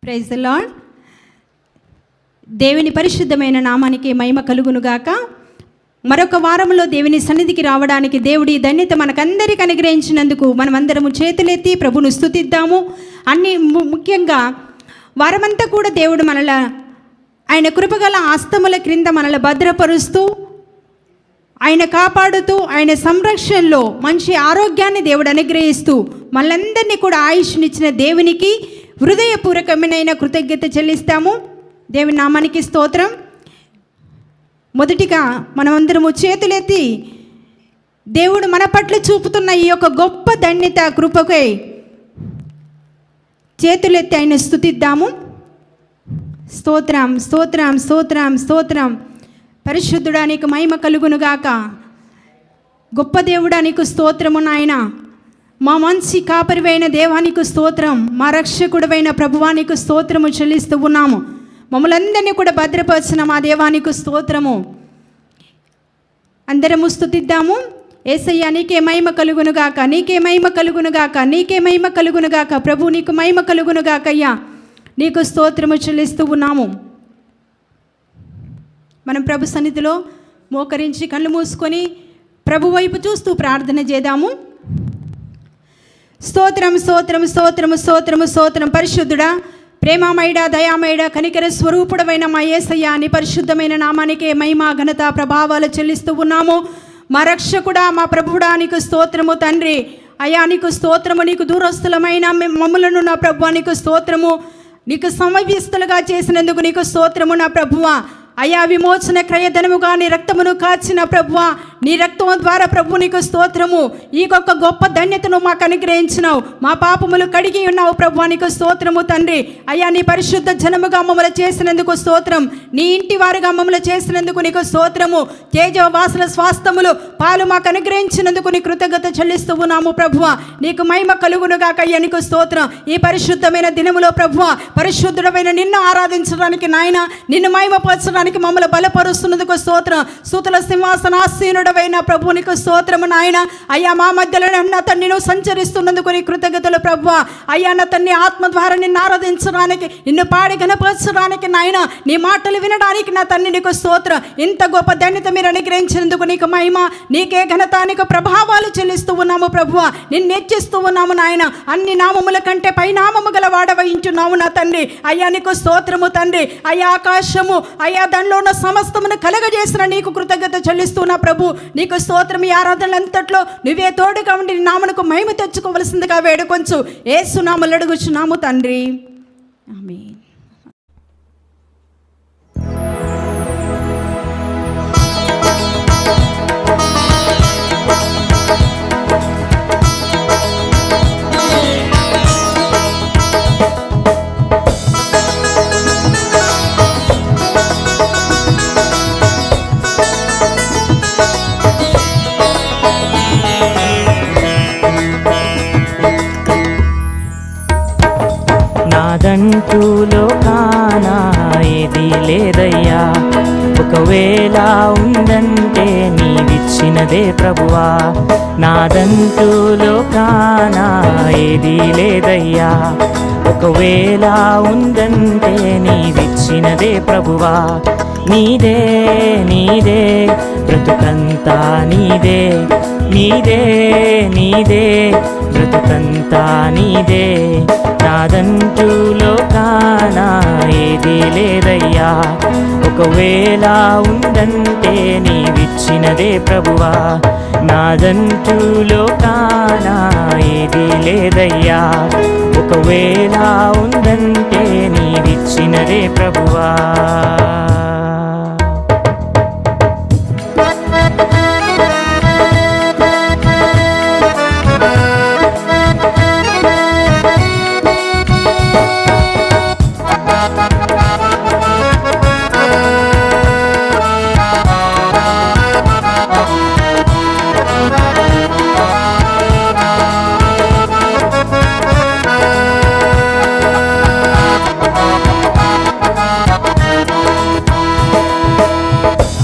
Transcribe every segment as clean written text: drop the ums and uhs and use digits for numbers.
Praise the lord. దేవుని పరిశుద్ధమైన నామానికి మహిమ కలుగునుగాక. మరొక వారంలో దేవుని సన్నిధికి రావడానికి దేవుడి ధన్యత మనకందరికి అనుగ్రహించినందుకు మనమందరము చేతులెత్తి ప్రభును స్తుతిద్దాము. ముఖ్యంగా వారమంతా కూడా దేవుడు ఆయన కృపగల ఆస్తముల క్రింద మనల్ని భద్రపరుస్తూ, ఆయన కాపాడుతూ, ఆయన సంరక్షణలో మంచి ఆరోగ్యాన్ని దేవుడు అనుగ్రహిస్తూ మనందరినీ కూడా ఆయుష్నిచ్చిన దేవునికి హృదయపూర్వకమైన కృతజ్ఞత చెల్లిస్తాము. దేవుని నామానికి స్తోత్రం. మొదటిగా మనమందరము చేతులెత్తి దేవుడు మన పట్ల చూపుతున్న ఈ యొక్క గొప్ప ధన్యత కృపకై చేతులెత్తి ఆయన స్తుతిద్దాము. స్తోత్రం స్తోత్రం స్తోత్రం స్తోత్రం. పరిశుద్ధుడానికి మహిమ కలుగునుగాక. గొప్ప దేవుడానికి స్తోత్రము నాయన. మా మంచి కాపరివైన దేవానికి స్తోత్రం. మా రక్షకుడవైన ప్రభువానికి స్తోత్రము చెల్లిస్తూ ఉన్నాము. మమ్మల్ందరినీ కూడా భద్రపరిచిన మా దేవానికి స్తోత్రము. అందరము స్తుతిద్దాము. యేసయ్య నీకే మహిమ కలుగునుగాక, నీకే మహిమ కలుగునుగాక, నీకే మహిమ కలుగునుగాక. ప్రభు నీకు మహిమ కలుగునుగాక. అయ్యా నీకు స్తోత్రము చెల్లిస్తూ ఉన్నాము. మనం ప్రభు సన్నిధిలో మోకరించి కళ్ళు మూసుకొని ప్రభు వైపు చూస్తూ ప్రార్థన చేద్దాము. స్తోత్రం స్తోత్రం స్తోత్రము స్తోత్రము స్తోత్రం. పరిశుద్ధుడా, ప్రేమమయుడా, దయామయుడా, కనికర స్వరూపుడమైన మా యేసయ్య నీ పరిశుద్ధమైన నామానికే మహిమ ఘనత ప్రభావాలు చెల్లిస్తూ ఉన్నాము. మా రక్షకుడా, మా ప్రభువుడా నీకు స్తోత్రము తండ్రి. అయ్యా నీకు స్తోత్రము. నీకు దూరస్థులమైన మమ్ములను నా ప్రభువా నీకు స్తోత్రము. నీకు సమవ్యస్తులుగా చేసినందుకు నీకు స్తోత్రము నా ప్రభువా. అయా విమోచన క్రయధనముగా నీ రక్తమును కాచిన ప్రభువా, నీ రక్తము ద్వారా ప్రభు నీకు స్తోత్రము. ఈ యొక్క గొప్ప ధన్యతను మాకు అనుగ్రహించినావు. మా పాపములు కడిగి ఉన్నావు ప్రభువా నీకు స్తోత్రము తండ్రి. అయ్యా నీ పరిశుద్ధ జనముగా మమ్మల్ని చేసినందుకు స్తోత్రం. నీ ఇంటి వారుగా మమ్మల్ని చేసినందుకు నీకు స్తోత్రము. తేజవాసుల స్వాస్థములు పాలు మాకు అనుగ్రహించినందుకు నీ కృతజ్ఞత చెల్లిస్తూ ఉన్నాము ప్రభువా. నీకు మహిమ కలుగునుగాక. అయ్యా నీకు స్తోత్రం. ఈ పరిశుద్ధమైన దినములో ప్రభువా, పరిశుద్ధుడమైన నిన్ను ఆరాధించడానికి నాయన, నిన్ను మహిమపరచడానికి మమ్మల్ని బలపరుస్తున్నందుకు స్తోత్రం. స్తుతుల సింహాసనాసీనుడవైన ప్రభు నీకు స్తోత్రము నాయన. అయ్యా మా మధ్యలో నా తండ్రి నువ్వు సంచరిస్తున్నందుకు నీ కృతజ్ఞతలు ప్రభువా. అయ్యా నా తండ్రి ఆత్మ ద్వారా నిన్ను ఆరాధించడానికి, నిన్ను పాడి గణపరచడానికి నాయన, నీ మాటలు వినడానికి నా తండ్రి నీకు స్తోత్రం. ఇంత గొప్ప ధన్యత మీరు అనుగ్రహించినందుకు నీకు మహిమ, నీకే ఘనత, నీకు ప్రభావాలు చెల్లిస్తూ ఉన్నాము ప్రభువా. నిన్ను హెచ్చిస్తూ ఉన్నాము నాయన. అన్ని నామముల కంటే పై నామము గల వాడవయించున్నావు నా తండ్రి. అయ్యా నీకు స్తోత్రము తండ్రి. అయ్యా ఆకాశము, అయ్యా దానిలో ఉన్న సమస్తమును కలగజేసిన నీకు కృతజ్ఞత చెల్లిస్తున్నా ప్రభు. నీకు స్తోత్రం. ఈ ఆరాధనలంతట్లో నువ్వే తోడుగా ఉండి నీ నామమునకు మహిమ తెచ్చుకోవలసిందిగా వేడుకొంచు. యేసు నామములో అడుగుచున్నాము తండ్రి, ఆమేన్. నాదంటూ లోకాన ఏది లేదయ్యా, ఒకవేళ ఉందంటే నీవిచ్చినదే ప్రభువా. నాదంటూ లోకాన ఏది లేదయ్యా, ఒకవేళ ఉందంటే నీవిచ్చినదే ప్రభువా. నీదే నీదే బ్రతుకంతా నీదే, నీదే నీదే బ్రతుకంతా నీదే. నాదంటూ లోకాన ఏది లేదయ్యా, ఒకవేళ ఉందంటే నీవిచ్చినదే ప్రభువా. నాదంటూ లోకాన ఏది లేదయ్యా, ఒకవేళ ఉందంటే నీవిచ్చినదే ప్రభువా.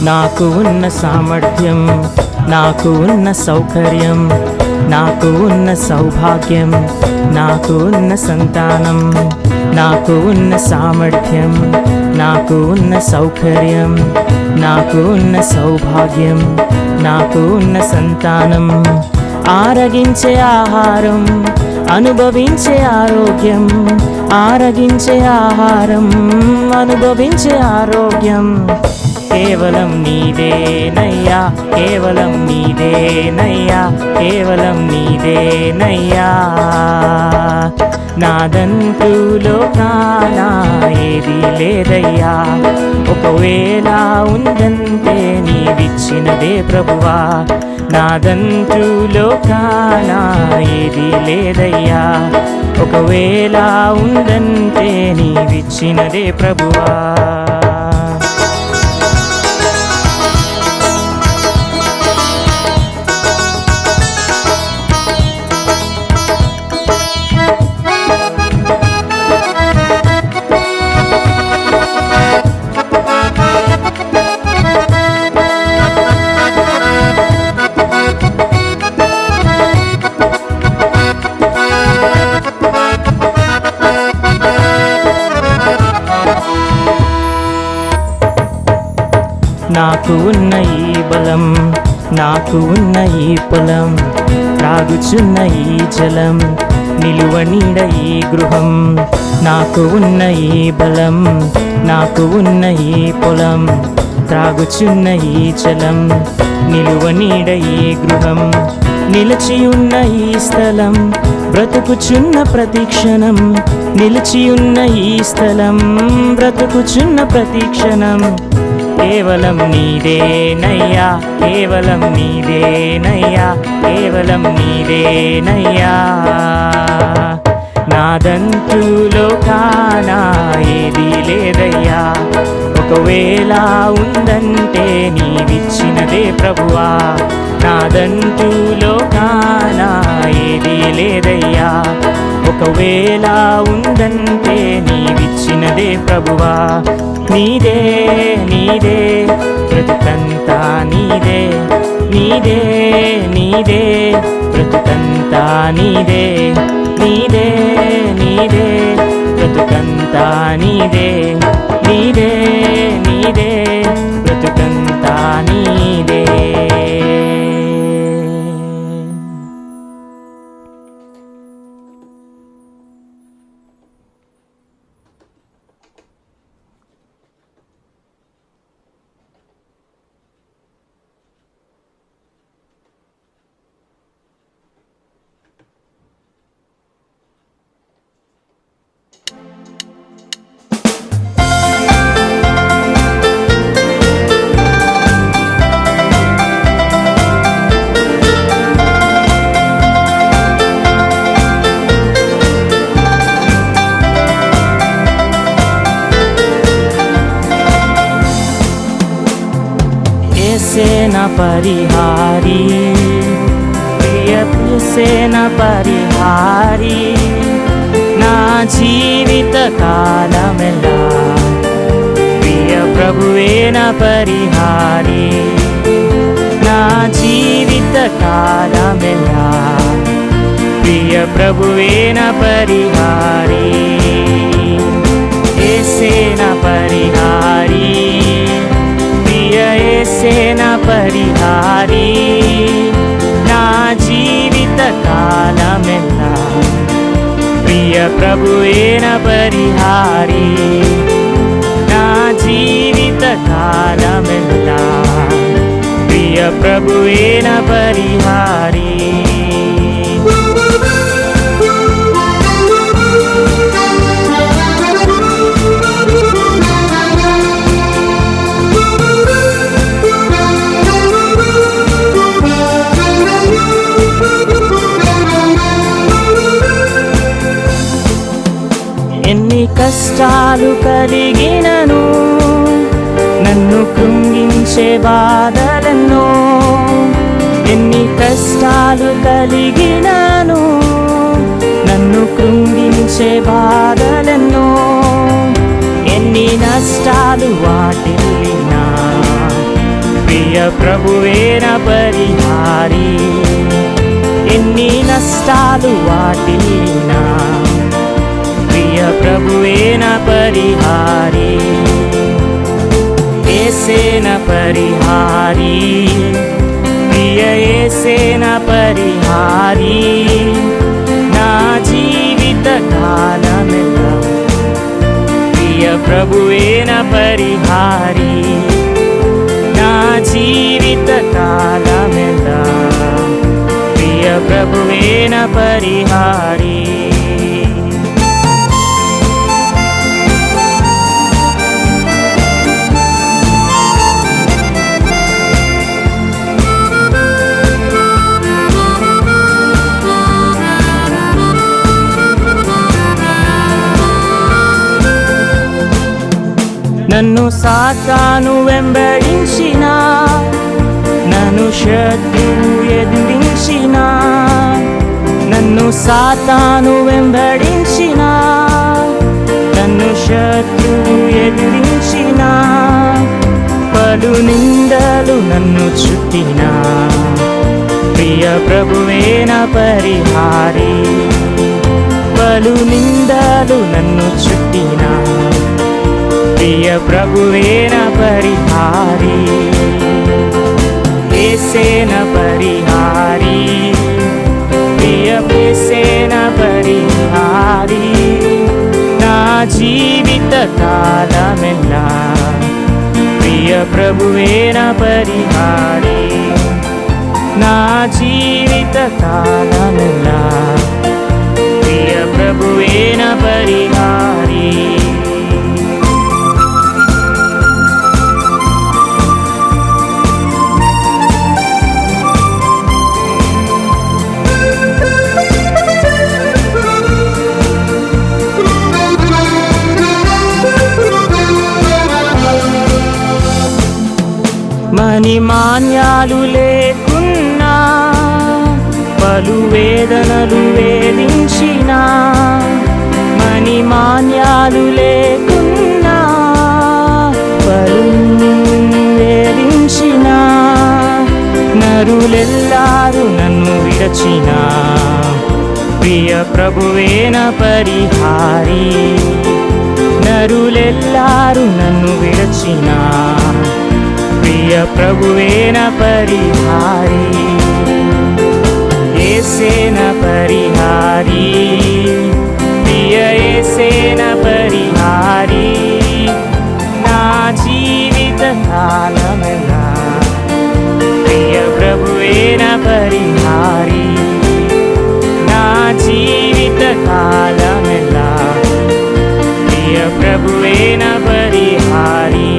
నాకు ఉన్న సామర్థ్యం, నాకు ఉన్న సౌకర్యం, నాకు ఉన్న సౌభాగ్యం, నాకు ఉన్న సంతానం, నాకు ఉన్న సామర్థ్యం, నాకు ఉన్న సౌకర్యం, నాకు ఉన్న సౌభాగ్యం, నాకు ఉన్న సంతానం, ఆరగించే ఆహారం, అనుభవించే ఆరోగ్యం, ఆరగించే ఆహారం, అనుభవించే ఆరోగ్యం కేవలం నీదేనయ్యా, కేవలం నీదేనయ్యా, కేవలం నీదేనయ్యా. నాదంటూ లోకాన ఏది లేదయ్యా, ఒకవేళ ఉందంటే నీవిచ్చినదే ప్రభువా. నాదంటూ లోకాన ఏది లేదయ్యా, ఒకవేళ ఉందంటే నీవిచ్చినదే ప్రభువా. నాకు ఉన్న ఈ బలం, నాకు ఉన్న ఈ పొలం, త్రాగుచున్న ఈ జలం, నిలువ నీడ ఈ గృహం. నాకు ఉన్న ఈ బలం, నాకు ఉన్న ఈ పొలం, త్రాగుచున్న ఈ జలం, నిలువ నీడ ఈ గృహం. నిలిచియున్న ఈ స్థలం, బ్రతుకుచున్న ప్రతిక్షణం, నిలిచియున్న ఈ స్థలం, బ్రతుకుచున్న ప్రతిక్షణం కేవలం నీదేనయ్యా, కేవలం నీదేనయ్యా, కేవలం నీదేనయ్యా. నాదంటూ లోకాన ఏది లేదయ్యా, ఒకవేళ ఉందంటే నీవిచ్చినదే ప్రభువా. నాదంటూ లోకాన ఏది లేదయ్యా, ఒకవేళ ఉందంటే నీవిచ్చినదే ప్రభువా. నీదే నీదే బ్రతుకంతా నీదే, నీదే నీదే బ్రతుకంతా నీదే, నీదే నీదే బ్రతుకంతా నీదే, నీదే నీదే బ్రతుకంతా నీదే. సేన పరిహారి, ప్రియ సేన పరిహారి, నా జీవిత కాలమెల్లా ప్రియ ప్రభువేన పరిహారి. నా జీవిత కాలమెల్లా ప్రియ ప్రభువేన పరిహారి. యేసేన పరిహారి, యేసేన పరిహారి, నా జీవిత కాలమెల్లా ప్రియ ప్రభువేన పరిహారి. నా జీవిత కాలమెల్లా ప్రియ ప్రభువేన పరిహారి. ఎన్ని కష్టాలు కలిగినను, నన్ను కృంగించే బాధలెన్నో. ఎన్ని కష్టాలు కలిగినను, నన్ను కృంగించే బాధలెన్నో. ఎన్ని నష్టాలు వాటిల్లినా ప్రియ ప్రభువేన పరిహారి. ఎన్ని నష్టాలు వాటిల్లినా ప్రియ ప్రియ ప్రభువే నా పరిహారి, యేసే నా పరిహారి, ప్రియ యేసే నా పరిహారి, నా జీవిత కాలమెల్లా ప్రియ ప్రభువే నా పరిహారి, నా జీవిత కాలమెల్లా ప్రియ ప్రభువే నా పరిహారి. నన్ను సాతాను వెంబడించిన, నన్ను శత్రువు ఎదిరించిన, నన్ను సాతాను వెంబడించిన, నన్ను శత్రువు ఎదిరించిన, పలు నిందలు నన్ను చుట్టిన ప్రియ ప్రభువే నా పరిహారి, పలు నిందలు నన్ను చుట్టిన ప్రియ ప్రభువే నా పరిహారి, యేసే నా పరిహారి, ప్రియ యేసే నా పరిహారి, నా జీవిత కాలమెల్లా ప్రియ ప్రభువే నా పరిహారి, నా జీవిత కాలమెల్లా ప్రియ ప్రభువే నా పరిహారి. మణిమాన్యాలు లేకున్నా, పలు వేదనలు వేధించిన, మణిమాన్యాలు లేకున్నా, పలు వేధించిన, నరులెల్లారు నన్ను విరచిన ప్రియ ప్రభువే నా పరిహారి, నరులెల్లారు నన్ను విరచిన ప్రియ ప్రభువే నా పరిహారి, యేసే నా పరిహారి, ప్రియ యేసే నా పరిహారి, నా జీవిత కాలమెల్లా ప్రియ ప్రభువే నా పరిహారి, నా జీవిత కాలమెల్లా ప్రియ ప్రభువే నా పరిహారి.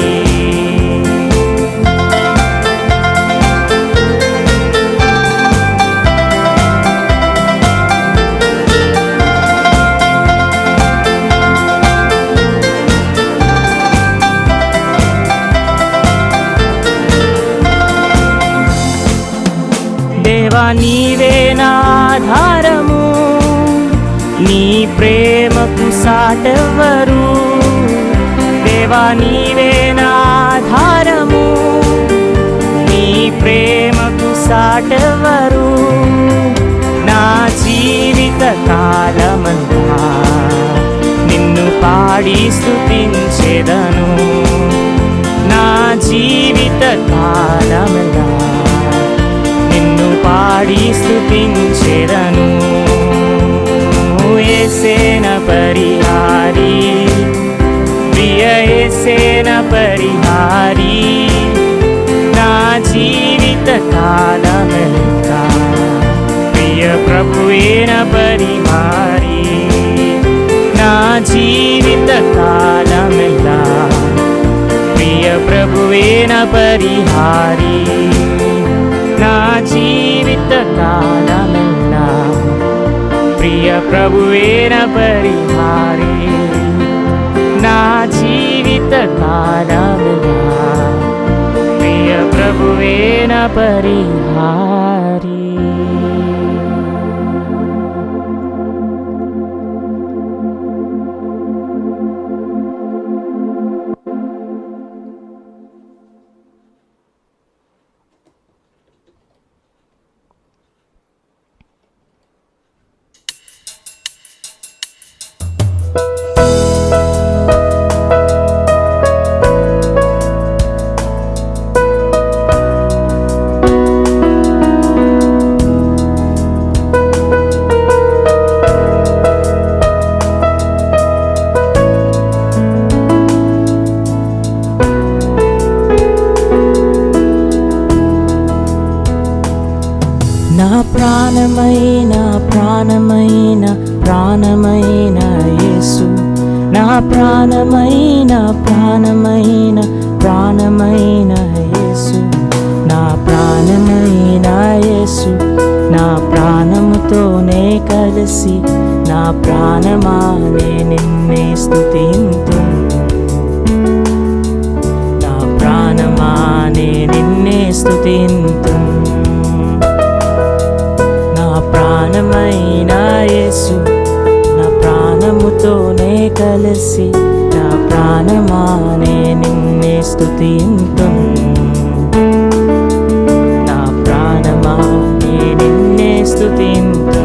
దేవా నీవే నా ఆధారము, నీ ప్రేమకు సాటెవ్వరు, దేవా నీవే నా ఆధారము, నీ ప్రేమకు సాటెవ్వరు, నా జీవిత కాలమంతా నిన్ను పాడి స్తుతించెదను, నా జీవిత కాలమంతా నిన్ను పాడి స్తుతించెదను, యేసే నా పరిహారి, ప్రియ యేసే నా పరిహారి, నా జీవిత కాలమెల్లా ప్రియ ప్రభువే నా పరిహారి, నా జీవిత కాలమెల్లా ప్రియ ప్రభువే నా పరిహారి, నా జీవిత కాలమెల్లా ప్రియ ప్రభువే నా పరిహారి, నా జీవిత కాలమెల్లా ప్రియ ప్రభువే నా పరిహారి. నా ప్రాణమైన ప్రాణమైన ప్రాణమైన యేసు, నా ప్రాణమైన ప్రాణమైన ప్రాణమైన యేసు, నా ప్రాణమైన యేసు, నా ప్రాణముతోనే కలిసి నా ప్రాణమానే నిన్నే స్తుతింతు, నా ప్రాణమానే నిన్నే స్తుతింతు, నా ప్రాణమైన యేసు, నా ప్రాణముతోనే కలిసి నా ప్రాణమానే నిన్నే స్తుతింతు, నా ప్రాణమానే నిన్నే స్తుతింతు.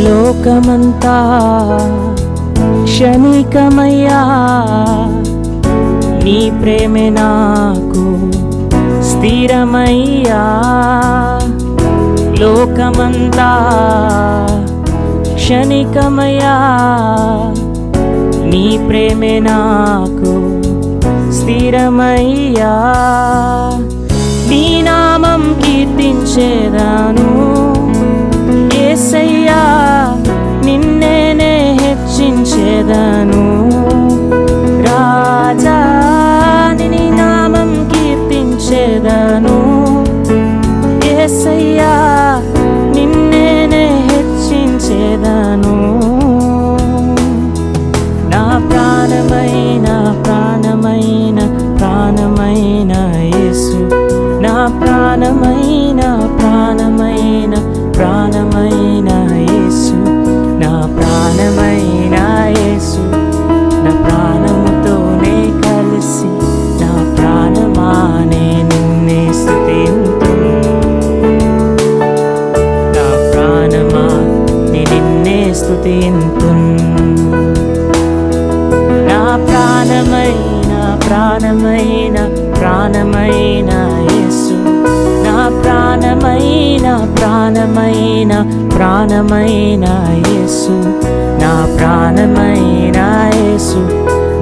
లోకమంతా క్షణికమయ్యా, నీ ప్రేమే నాకు స్థిరమయ్యా. లోకమంతా క్షణికమయ్యా, నీ ప్రేమే నాకు స్థిరమయ్యా. నీ నామం కీర్తించేదాను యేసయ్యా, నిన్నేనే హెచ్చించేదాను రాజా, నీ నామం కీర్తించేదాను యేసయ్యా, నిన్నేనే హెచ్చించేదాను. నా ప్రాణమైన ప్రాణమైన ప్రాణమైన యేసు, నా ప్రాణమైన ప్రాణమైన ప్రాణమైన యేసు, నా ప్రాణమైన యేసు, నా ప్రాణముతోనే కలిసి నా ప్రాణమానే నిన్నే స్తుతింతు, నా ప్రాణమానే నిన్నే స్తుతింతు, నా ప్రాణమైన ప్రాణమైన ప్రాణమైన యేసు, నా ప్రాణమైన ప్రాణమైన ప్రాణమైన యేసు, నా ప్రాణమైన యేసు,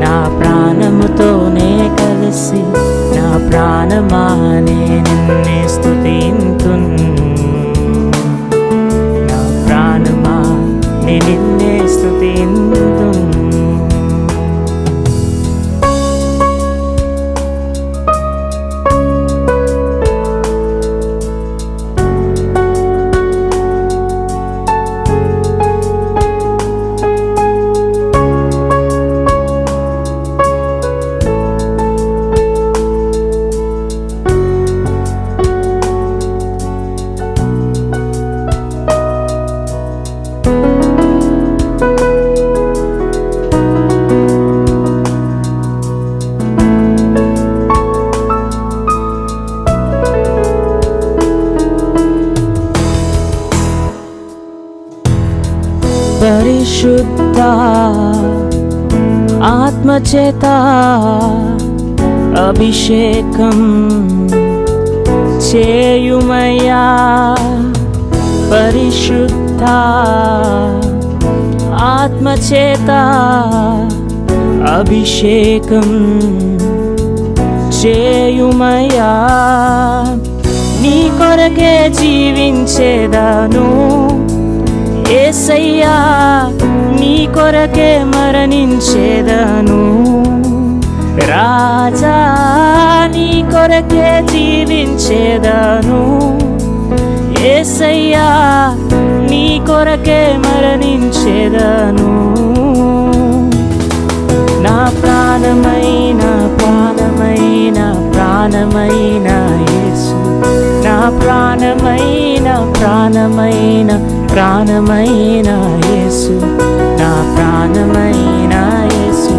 నా ప్రాణముతోనే కలిసి నా ప్రాణమానే నిన్నే స్తుతింతు, నా ప్రాణమానే నిన్నే స్తుతింతు. పరిశుద్ధ ఆత్మచేత అభిషేకం చేయుమయ్యా, పరిశుద్ధ ఆత్మచేత అభిషేకం చేయుమయ్యా. నీ కొరకే జీవించేదాను యేసయ్యా, నీ కొరకే మరణించేదాను రాజా, నీ కొరకే జీవించేదాను యేసయ్యా, నీ కొరకే మరణించేదాను. నా ప్రాణమైన ప్రాణమైన ప్రాణమైన యేసు, నా ప్రాణమైన ప్రాణమైన ప్రాణమైన యేసు, నా ప్రాణమైన యేసు,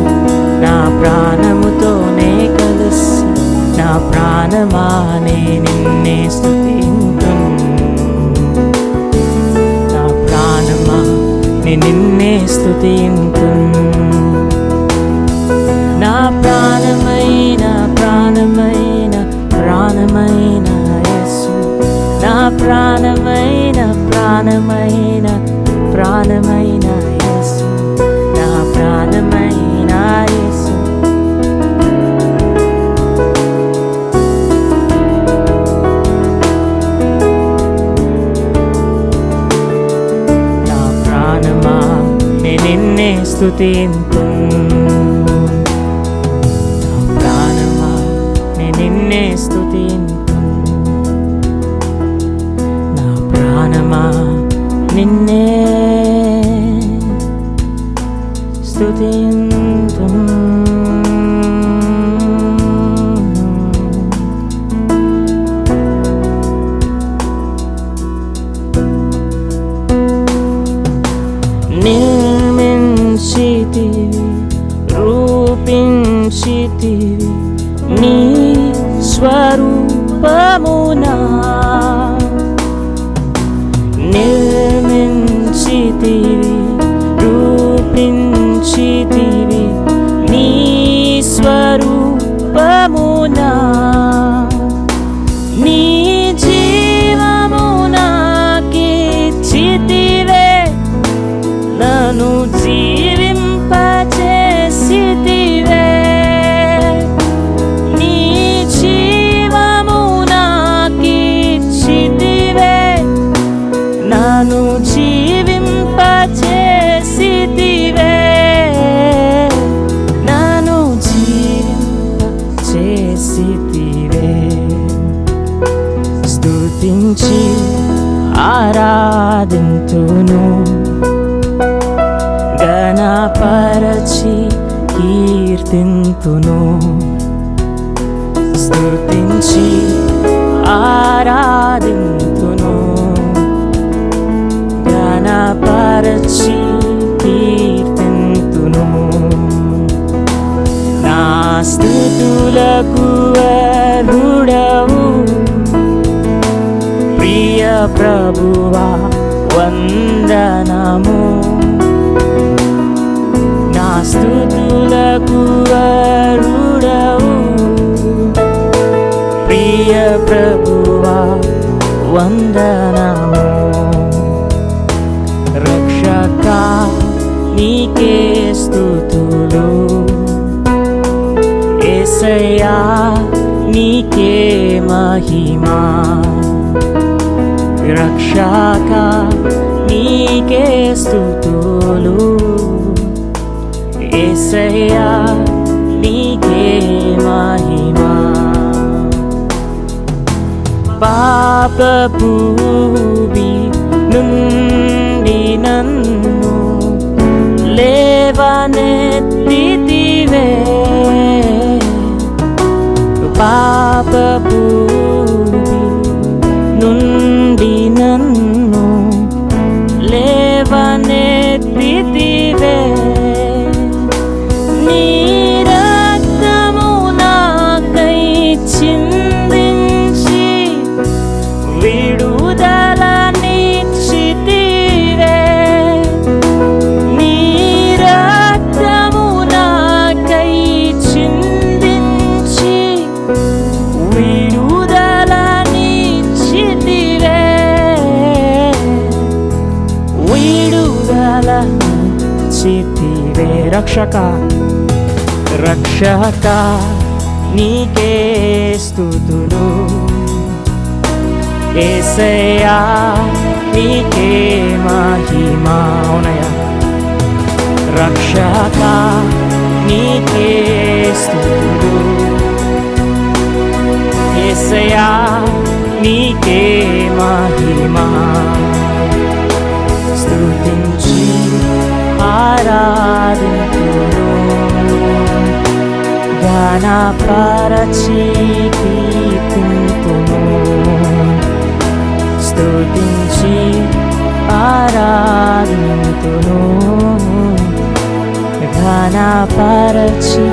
నా ప్రాణముతోనే కలిసి నా ప్రాణమానే నిన్నే స్తుతింతును, స్తుతింతును. నా ప్రాణమైన ప్రాణమైన ప్రాణమైన యేసు, నా ప్రాణమైన ప్రాణమైన ప్రాణమైన యేసు, నా ప్రాణమైన యేసు. నా ప్రాణమా నేను నిన్నే స్తుతింతును. నా ప్రాణమా నేను నిన్నే స్తుతింతును. నా ప్రాణమా నిన్నే స్తుతింతును. నిర్మించితివి, రూపించితివి నీ స్వరూపమునా. నిర్మించితివి, రూపించితివి నీ స్వరూపమునా. నీ జీవము నాకిచ్చితివే, నన్ను జీవింపచేసితివే. నీ జీవము నాకిచ్చితివే, నన్ను జీవింపచేసితివే. నన్ను జీవింపచేసితివే. స్తుతించి ఆరాధింతును, గణపరచి కీర్తింతును. స్తుతించి ఆరాధింతును, గణపరచి కీర్తింతును. నా స్తుతులకు అర్హుడవు ప్రియ ప్రభువా, వందనము. నా స్తుతులకు అర్హుడవు ప్రియ ప్రభువా, వందనము. రక్షక నీకే స్తుతులు, యేసయ్యా నీకే మహిమా. రక్షక నీకే స్తుతులు, యేసయ్యా నీకే మహిమా. పాపపు ఊబి నుండి నన్ను లేవనెత్తితివే. పాపపు ఊబి నుండి నన్ను లేవనెత్తితివే. నీ రక్తము నాకై చిందించి విడుదలనిచ్చితివే. నీ రక్తము నాకై చిందించి విడుదలనిచ్చితివే. విడుదలనిచ్చితివే. రక్షక రక్షక నీకే స్తుతులు, యేసయ్యా నీకే మహిమా. అవునయ్యా, రక్షక నీకే స్తుతులు, యేసయ్యా నీకే మహిమా. స్తుతించి ఆరాధింతును, గణపరచి కీర్తింతును. స్తుతించి ఆరాధింతును, ఘనపరచి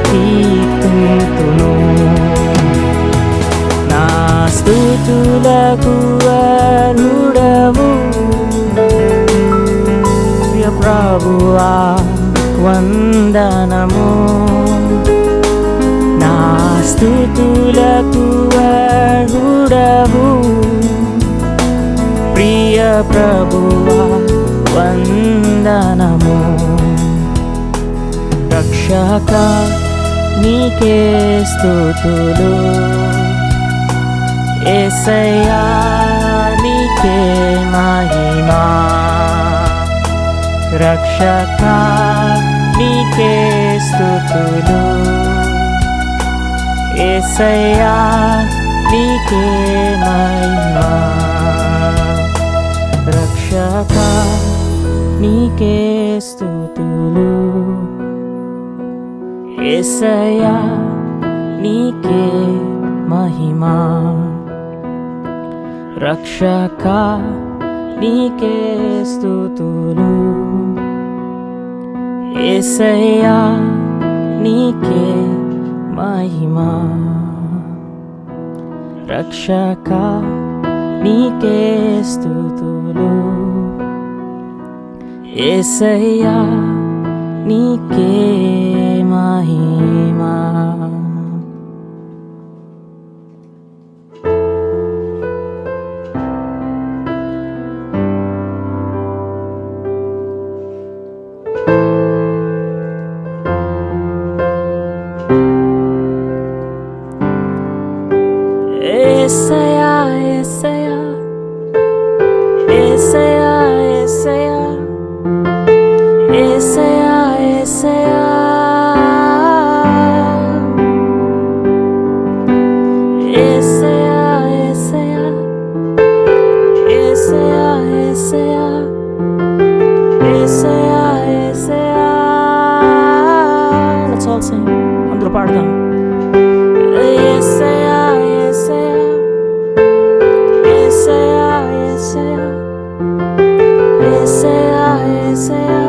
కీర్తింతును. నా స్తుతులకు అర్హుడవు ప్రియ ప్రభువా, ప్రభువా వందనము, నా స్తుతులకు అర్హుడవు. ప్రియ ప్రభువా వందనము, రక్షక నీకే స్తుతులు. యేసయ్యా నీకే మహిమా, రక్షక నీకే స్తుతులు. యేసయ్యా నీకే మహిమా, రక్షక నీకే స్తుతులు. యేసయ్యా నీకే మహిమా, రక్షక నీకే స్తుతులు. యేసయ్యా నీకే మహిమా, రక్షక నీకే స్తుతులు. యేసయ్యా నీకే మహిమా. యేసయ్యా యేసయ్యా యేసయ్యా యేసయ్యా యేసయ్యా యేసయ్యా యేసయ్యా యేసయ్యా యేసయ్యా యేసయ్యా యేసయ్యా. Let's all sing. అందరూ పాడదాం. యేసయ్యా యేసయ్యా యేసయ్యా యేసయ్యా యేసయ్యా యేసయ్యా.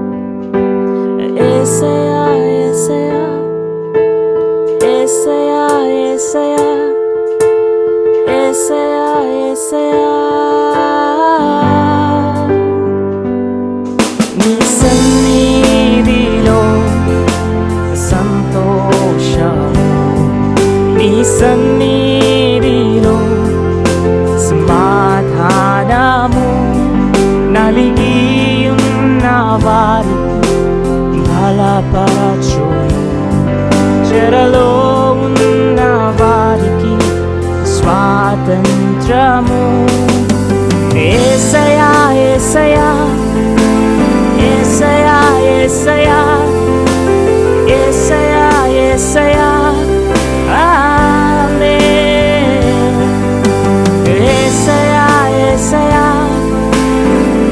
యేసయ్యా యేసయ్యా యేసయ్యా యేసయ్యా యేసయ్యా యేసయ్యా. నీ సన్నిధిలో సంతోషము, నీ సన్నిధిలో సమాధానము, నలిగి ఉన్న వారి బలపరచును, చెరలో ఉన్న వారికి స్వాతంత్రము. యేసయ్యా యేసయ్యా యేసయ్యా యేసయ్యా యేసయ్యా యేసయ్యా. ఆమేన్. యేసయ్యా యేసయ్యా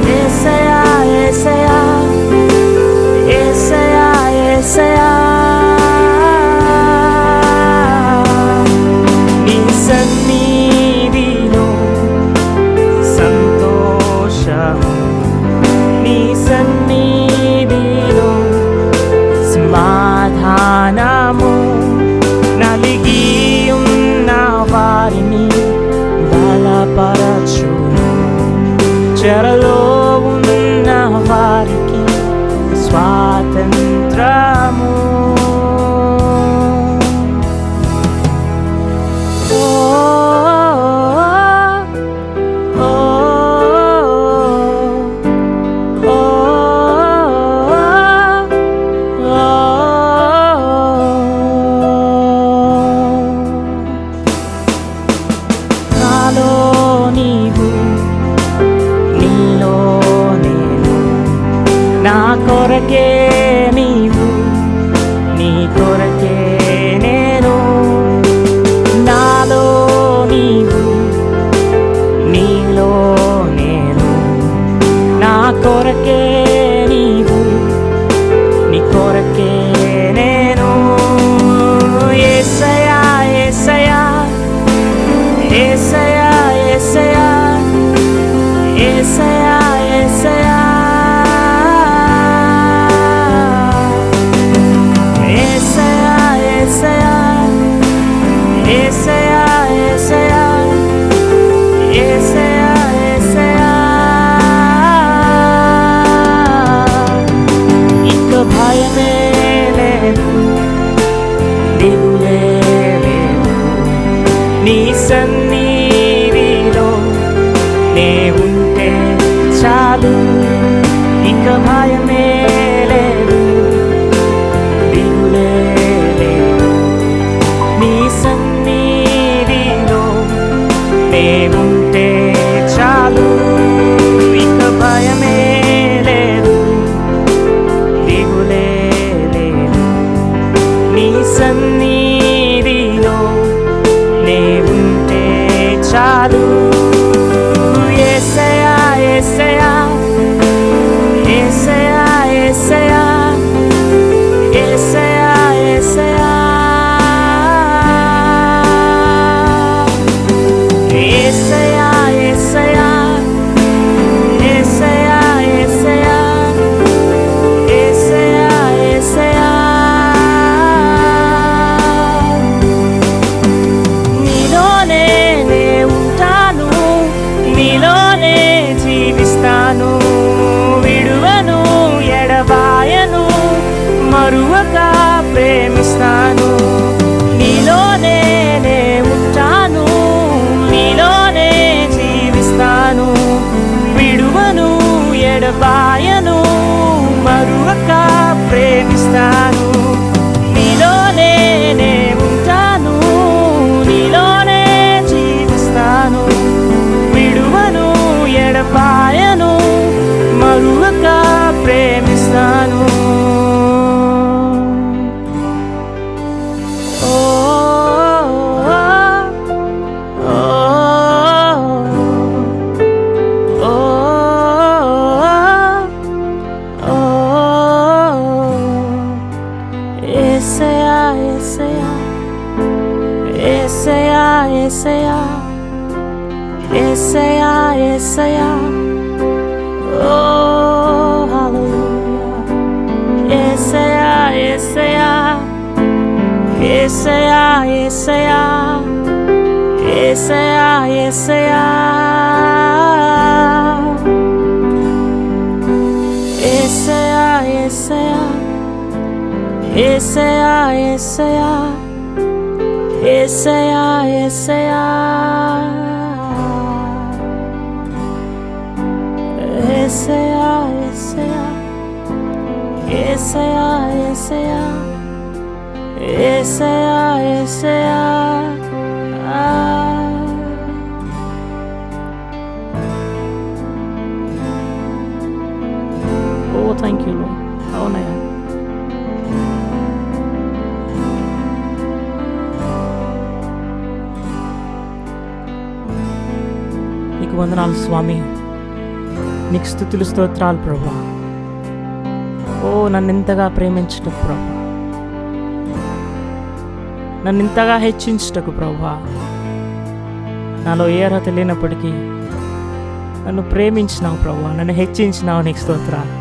యేసయ్యా యేసయ్యా యేసయ్యా యేసయ్యా. నీ సన్నిధిలో సంతోషము, నీ సన్నిధిలో సమాధానము, నలిగి ఉన్న వారిని బలపరచును, చెరలో ఉన్న వారికి స్వాతంత్రము. ఓ ఓ ఓ నాలో నీవు, నీలో నేను, నా కొరకే నీవు, నీ కొరకే నేను. నాలో నీవు, నీలో నేను, నా కొరకే నీవు, నీ కొరకే నేను. యేసయ్యా యేసయ్యా యేసయ్యా యేసయ్యా యేసయ్యా యేసయ్యా. యేసయ్యా యేసయ్యా యేసయ్యా యేసయ్యా యేసయ్యా యేసయ్యా. భయమే లేదు, దిగులే లేదు. నీ సన్నిధిలో నే ఉంటే చాలు, ఇక భయమే లేదు, దిగులే లేదు. నీ సన్నిధిలో నే ఉంటే చాలు, ఇక భయమే లేదు, దిగులే లేదు. నీ సన్నిధిలో నే ఉంటే చాలు. యేసయ్యా యేసయ్యా యేసయ్యా యేసయ్యా యేసయ్యా యేసయ్యా యేసయ్యా యేసయ్యా యేసయ్యా యేసయ్యా యేసయ్యా యేసయ్యా. నీలోనే నే ఉంటాను, నీలోనే జీవిస్తాను, విడువను ఎడబాయను, మరువక ప్రేమిస్తాను. నీలోనే నే ఉంటాను, నీలోనే జీవిస్తాను, విడువను ఎడబాయను, మరువక ప్రేమిస్తాను. నీలోనే నే ఉంటాను, నీలోనే జీవిస్తాను, విడువను ఎడబాయను, మరువక ప్రేమిస్తాను. ఓ ఓ ఓ ఓ యేసయ్యా యేసయ్యా యేసయ్యా యేసయ్యా యేసయ్యా యేసయ్యా. ఓ హల్లెలూయా. యేసయ్యా యేసయ్యా యేసయ్యా యేసయ్యా యేసయ్యా యేసయ్యా యేసయ్యా యేసయ్యా యేసయ్యా యేసయ్యా యేసయ్యా యేసయ్యా యేసయ్యా యేసయ్యా యేసయ్యా యేసయ్యా యేసయ్యా యేసయ్యా. ఓ థ్యాంక్ యూ లార్డ్. అవునయ్యా. నీకు వందనాలు స్వామి, నీకు స్తుతులు స్తోత్రాలు ప్రభా. ఓ నన్ను ఇంతగా ప్రేమించటకు ప్రభా, నన్ను ఇంతగా హెచ్చించటకు ప్రభా. నాలో ఏ అర్హత లేనప్పటికీ నన్ను ప్రేమించినావు ప్రభా, నన్ను హెచ్చించినావు. నీకు స్తోత్రాలు.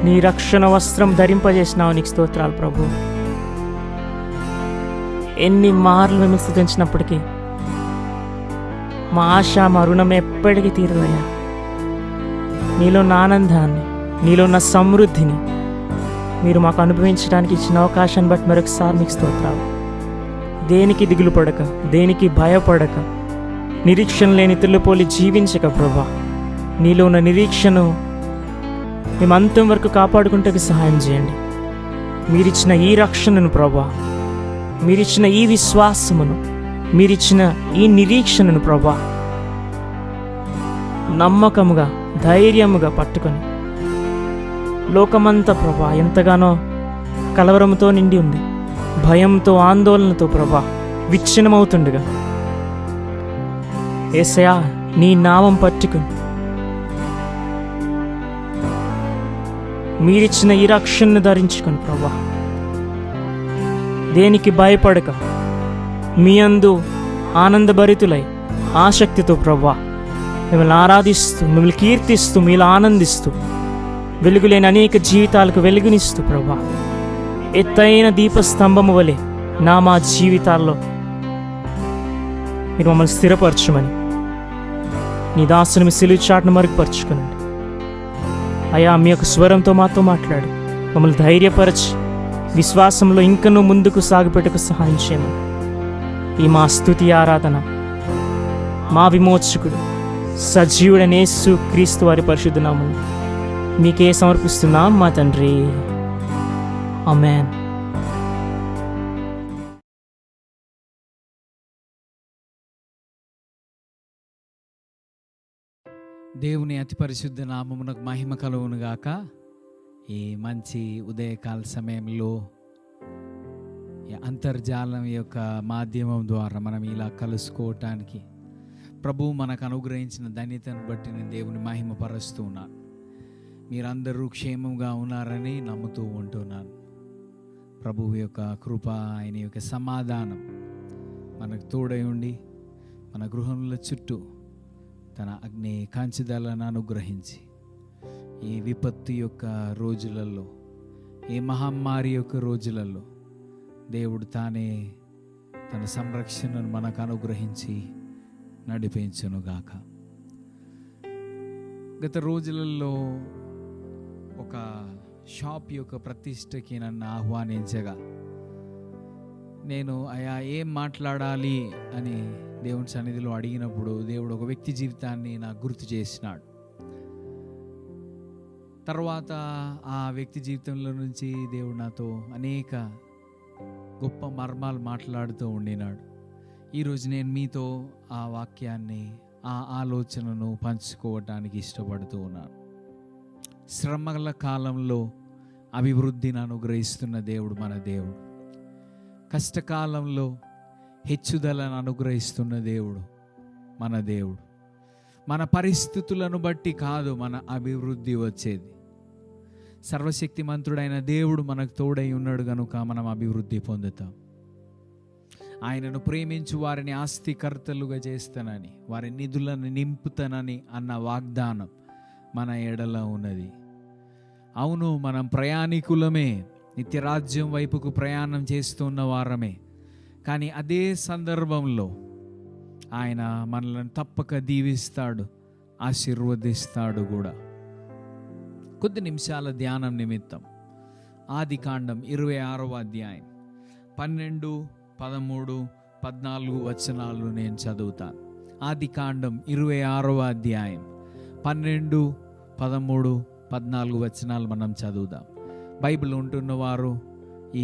నీ రక్షణ వస్త్రం ధరింపజేసినావు. నీకు స్తోత్రాలు ప్రభు. ఎన్ని మార్లు మేము స్తుతించినప్పటికీ మా ఆశ, మా రుణం ఎప్పటికీ తీరదయ్యా. నీలో ఉన్న ఆనందాన్ని, నీలో ఉన్న సమృద్ధిని మీరు మాకు అనుభవించడానికి ఇచ్చిన అవకాశాన్ని బట్టి మరొకసారి మీకు స్తోత్రాలు. దేనికి దిగులు పడక, దేనికి భయపడక, నిరీక్షణ లేని తిల్లుపోలి జీవించక ప్రభా, నీలో ఉన్న నిరీక్షను మేము అంతం వరకు కాపాడుకుంటే సహాయం చేయండి. మీరిచ్చిన ఈ రక్షణను ప్రభా, మీరిచ్చిన ఈ విశ్వాసమును, మీరిచ్చిన ఈ నిరీక్షణను ప్రభా నమ్మకముగా, ధైర్యముగా పట్టుకొని, లోకమంతా ప్రభా ఎంతగానో కలవరంతో నిండి ఉంది, భయంతో, ఆందోళనతో ప్రభా విచ్ఛిన్నమవుతుండగా యేసయ్యా నీ నామం పట్టుకుని మీరిచ్చిన ఈ రక్షణను ధరించుకొని ప్రభా దేనికి భయపడక మీ అందు ఆనందభరితులై ఆసక్తితో ప్రభా మిమ్మల్ని ఆరాధిస్తూ, మిమ్మల్ని కీర్తిస్తూ, మీలో ఆనందిస్తూ, వెలుగులేని అనేక జీవితాలకు వెలుగునిస్తూ ప్రభా ఎత్తైన దీపస్తంభము వలె మా జీవితాల్లో మీరు మమ్మల్ని స్థిరపరచమని నీ దాసుని మీ సిలువ చాటును మరుగుపరచుకునండి. అయా మీ యొక్క స్వరంతో మాతో మాట్లాడి మమ్మల్ని ధైర్యపరచి విశ్వాసంలో ఇంకనూ ముందుకు సాగిపెట్టుకు సహాయం చేయమని ఈ మా స్తుతి ఆరాధన మా విమోచకుడు సజీవుడైన యేసు క్రీస్తు వారి పరిశుద్ధ నామమున మీకే సమర్పిస్తున్నాం మా తండ్రి. ఆమేన్. దేవుని అతి పరిశుద్ధ నామమునకు మహిమ కలుగును గాక. ఈ మంచి ఉదయకాల సమయంలో ఈ అంతర్జాలం యొక్క మాధ్యమం ద్వారా మనం ఇలా కలుసుకోవటానికి ప్రభువు మనకు అనుగ్రహించిన ధన్యతను బట్టి నేను దేవుని మహిమ పరుస్తూ ఉన్నాను. మీరందరూ క్షేమంగా ఉన్నారని నమ్ముతూ ఉంటున్నాను. ప్రభువు యొక్క కృప, ఆయన యొక్క సమాధానం మనకు తోడై ఉండి మన గృహంలో చుట్టూ తన అగ్ని కాంచిదలను అనుగ్రహించి ఈ విపత్తు యొక్క రోజులలో, ఈ మహమ్మారి యొక్క రోజులలో దేవుడు తానే తన సంరక్షణను మనకు అనుగ్రహించి నడిపించునుగాక. గత రోజులలో ఒక షాప్ యొక్క ప్రతిష్టకి నన్ను ఆహ్వానించగా నేను అయా ఏం మాట్లాడాలి అని దేవుని సన్నిధిలో అడిగినప్పుడు దేవుడు ఒక వ్యక్తి జీవితాన్ని నాకు గుర్తు చేసినాడు. తర్వాత ఆ వ్యక్తి జీవితంలో నుంచి దేవుడు నాతో అనేక గొప్ప మర్మాలు మాట్లాడుతూ ఉండినాడు. ఈరోజు నేను మీతో ఆ వాక్యాన్ని, ఆ ఆలోచనను పంచుకోవటానికి ఇష్టపడుతూ ఉన్నాను. శ్రమల కాలంలో అభివృద్ధిని అనుగ్రహిస్తున్న దేవుడు మన దేవుడు. కష్టకాలంలో హెచ్చుదలను అనుగ్రహిస్తున్న దేవుడు మన దేవుడు. మన పరిస్థితులను బట్టి కాదు మన అభివృద్ధి వచ్చేది. సర్వశక్తిమంతుడైన దేవుడు మనకు తోడై ఉన్నాడు కనుక మనం అభివృద్ధి పొందుతాం. ఆయనను ప్రేమించు వారిని ఆస్తికర్తలుగా చేస్తానని, వారి నిధులను నింపుతానని అన్న వాగ్దానం మన ఎడల ఉన్నది. అవును, మనం ప్రయాణికులమే, నిత్యరాజ్యం వైపుకు ప్రయాణం చేస్తున్న వారమే. కానీ అదే సందర్భంలో ఆయన మనల్ని తప్పక దీవిస్తాడు, ఆశీర్వదిస్తాడు కూడా. కొద్ది నిమిషాల ధ్యానం నిమిత్తం ఆదికాండం 26వ అధ్యాయం 12, 13, 14 వచనాలు నేను చదువుతాను. ఆదికాండం 26వ అధ్యాయం 12, 13, 14 వచనాలు మనం చదువుదాం. బైబిల్ ఉంటున్నవారు,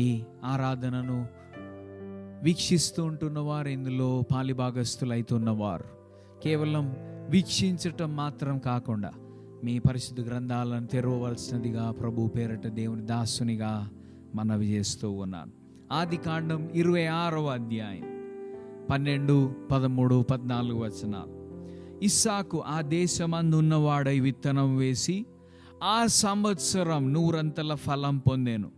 ఈ ఆరాధనను వీక్షిస్తూ ఉంటున్నవారు, ఇందులో పాలిభాగస్తులు అవుతున్నవారు కేవలం వీక్షించటం మాత్రం కాకుండా మీ పరిశుద్ధ గ్రంథాలను తెరవవలసినదిగా ప్రభు పేరట దేవుని దాసునిగా మనవి చేస్తూ ఉన్నాను. ఆదికాండం 26వ అధ్యాయం 12, 13, 14 వచనాలు. ఇస్సాకు ఆ దేశమందు ఉన్నవాడై విత్తనం వేసి ఆ సంవత్సరం 100 ఫలం పొందెను.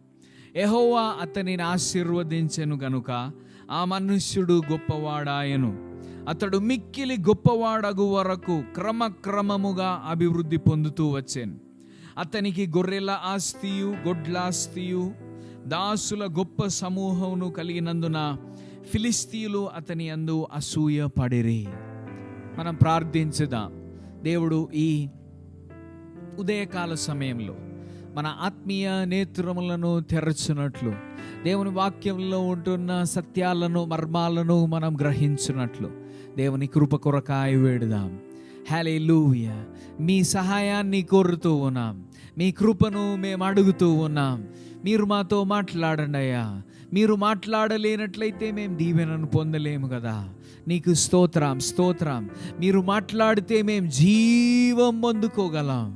యెహోవా అతనిని ఆశీర్వదించెను గనుక ఆ మనుష్యుడు గొప్పవాడాయను. అతడు మిక్కిలి గొప్పవాడగు వరకు క్రమక్రమముగా అభివృద్ధి పొందుతూ వచ్చాను. అతనికి గొర్రెల ఆస్తియు, గొడ్లాస్తియు, దాసుల గొప్ప సమూహమును కలిగినందున ఫిలిస్తీయులు అతని యందు అసూయ పడిరి. మనం ప్రార్థించుదాం. దేవుడు ఈ ఉదయకాల సమయంలో మన ఆత్మీయ నేత్రములను తెరచునట్లు, దేవుని వాక్యంలో ఉంటున్న సత్యాలను, మర్మాలను మనం గ్రహించున్నట్లు దేవుని కృప కొరకాయ వేడుదాం. హల్లెలూయా. మీ సహాయాన్ని కోరుతూ ఉన్నాం, మీ కృపను మేము అడుగుతూ ఉన్నాం. మీరు మాతో మాట్లాడండి అయ్యా. మీరు మాట్లాడలేనట్లయితే మేము దీవెనను పొందలేము కదా. నీకు స్తోత్రం, స్తోత్రం. మీరు మాట్లాడితే మేము జీవం పొందుకోగలం.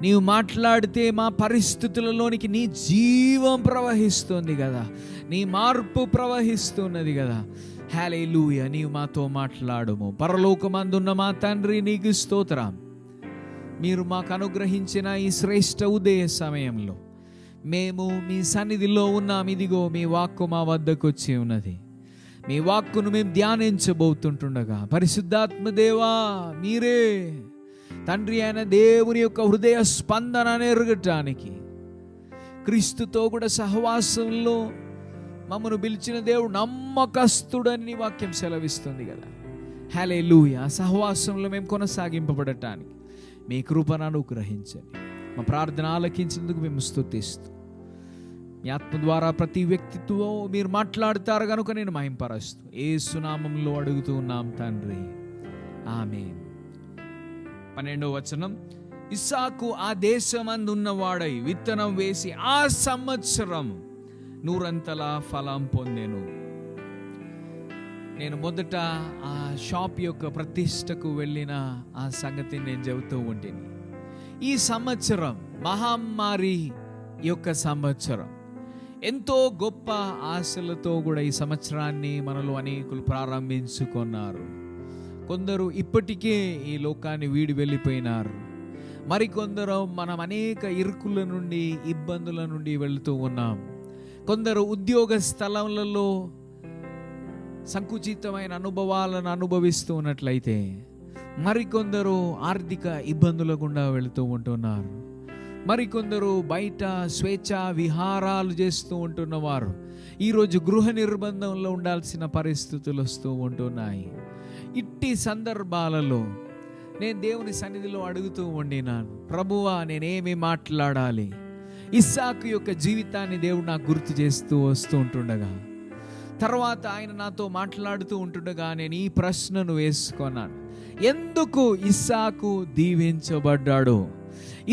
నీవు మాట్లాడితే మా పరిస్థితులలోనికి నీ జీవం ప్రవహిస్తుంది కదా, నీ మార్పు ప్రవహిస్తున్నది కదా. హల్లెలూయా. నీవు మాతో మాట్లాడుము. పరలోకమందున్న మా తండ్రి, నీకు స్తోత్రం. మీరు మాకు అనుగ్రహించిన ఈ శ్రేష్ఠ ఉదయ సమయంలో మేము మీ సన్నిధిలో ఉన్నాం. ఇదిగో మీ వాక్కు మా వద్దకు వచ్చి ఉన్నది. మీ వాక్కును మేము ధ్యానించబోతుంటుండగా పరిశుద్ధాత్మ దేవా, మీరే తండ్రి అయిన దేవుని యొక్క హృదయ స్పందనను ఎరగటానికి, క్రీస్తుతో కూడా సహవాసంలో మమ్మను పిలిచిన దేవుడు నమ్మకస్తుడని వాక్యం సెలవిస్తుంది కదా. హల్లెలూయా. సహవాసంలో మేము కొనసాగింపబడటానికి మీ కృపను అనుగ్రహించండి. మా ప్రార్థన ఆలకించేందుకు మేము స్తుతిస్తూ, మీ ఆత్మ ద్వారా ప్రతి వ్యక్తితో మీరు మాట్లాడుతారు కనుక నేను మహింపరుస్తూ యేసు నామములో అడుగుతూ ఉన్నాం తండ్రి, ఆమేన్. 12వ వచనం, ఇస్సాకు ఆ దేశమందు ఉన్నవాడై విత్తనం వేసి ఆ సంవత్సరం 100 ఫలం పొందెను. నేను మొదట ఆ షాప్ యొక్క ప్రతిష్టకు వెళ్ళిన ఆ సంగతిని నేను చెబుతూ ఉంటుంది. ఈ సంవత్సరం మహమ్మారి యొక్క సంవత్సరం, ఎంతో గొప్ప ఆశలతో కూడా ఈ సంవత్సరాన్ని మనలో అనేకులు ప్రారంభించుకున్నారు. కొందరు ఇప్పటికే ఈ లోకాన్ని వీడి వెళ్ళిపోయినారు. మరికొందరు మనం అనేక ఇరుకుల నుండి, ఇబ్బందుల నుండి వెళుతూ ఉన్నాం. కొందరు ఉద్యోగ స్థలములలో సంకుచితమైన అనుభవాలను అనుభవిస్తూ ఉన్నట్లయితే, మరికొందరు ఆర్థిక ఇబ్బందుల గుండా వెళుతూ ఉంటున్నారు. మరికొందరు బయట స్వేచ్ఛా విహారాలు చేస్తూ ఉంటున్నవారు ఈరోజు గృహ నిర్బంధంలో ఉండాల్సిన పరిస్థితులు వస్తూ ఉంటున్నాయి. ఇట్టి సందర్భాలలో నేను దేవుని సన్నిధిలో అడుగుతూ ఉండినాను, ప్రభువా నేనేమి మాట్లాడాలి? ఇస్సాకు యొక్క జీవితాన్ని దేవుడు నాకు గుర్తు చేస్తూ వస్తూ ఉంటుండగా, తర్వాత ఆయన నాతో మాట్లాడుతూ ఉంటుండగా నేను ఈ ప్రశ్నను వేసుకున్నాను, ఎందుకు ఇస్సాకు దీవించబడ్డాడు?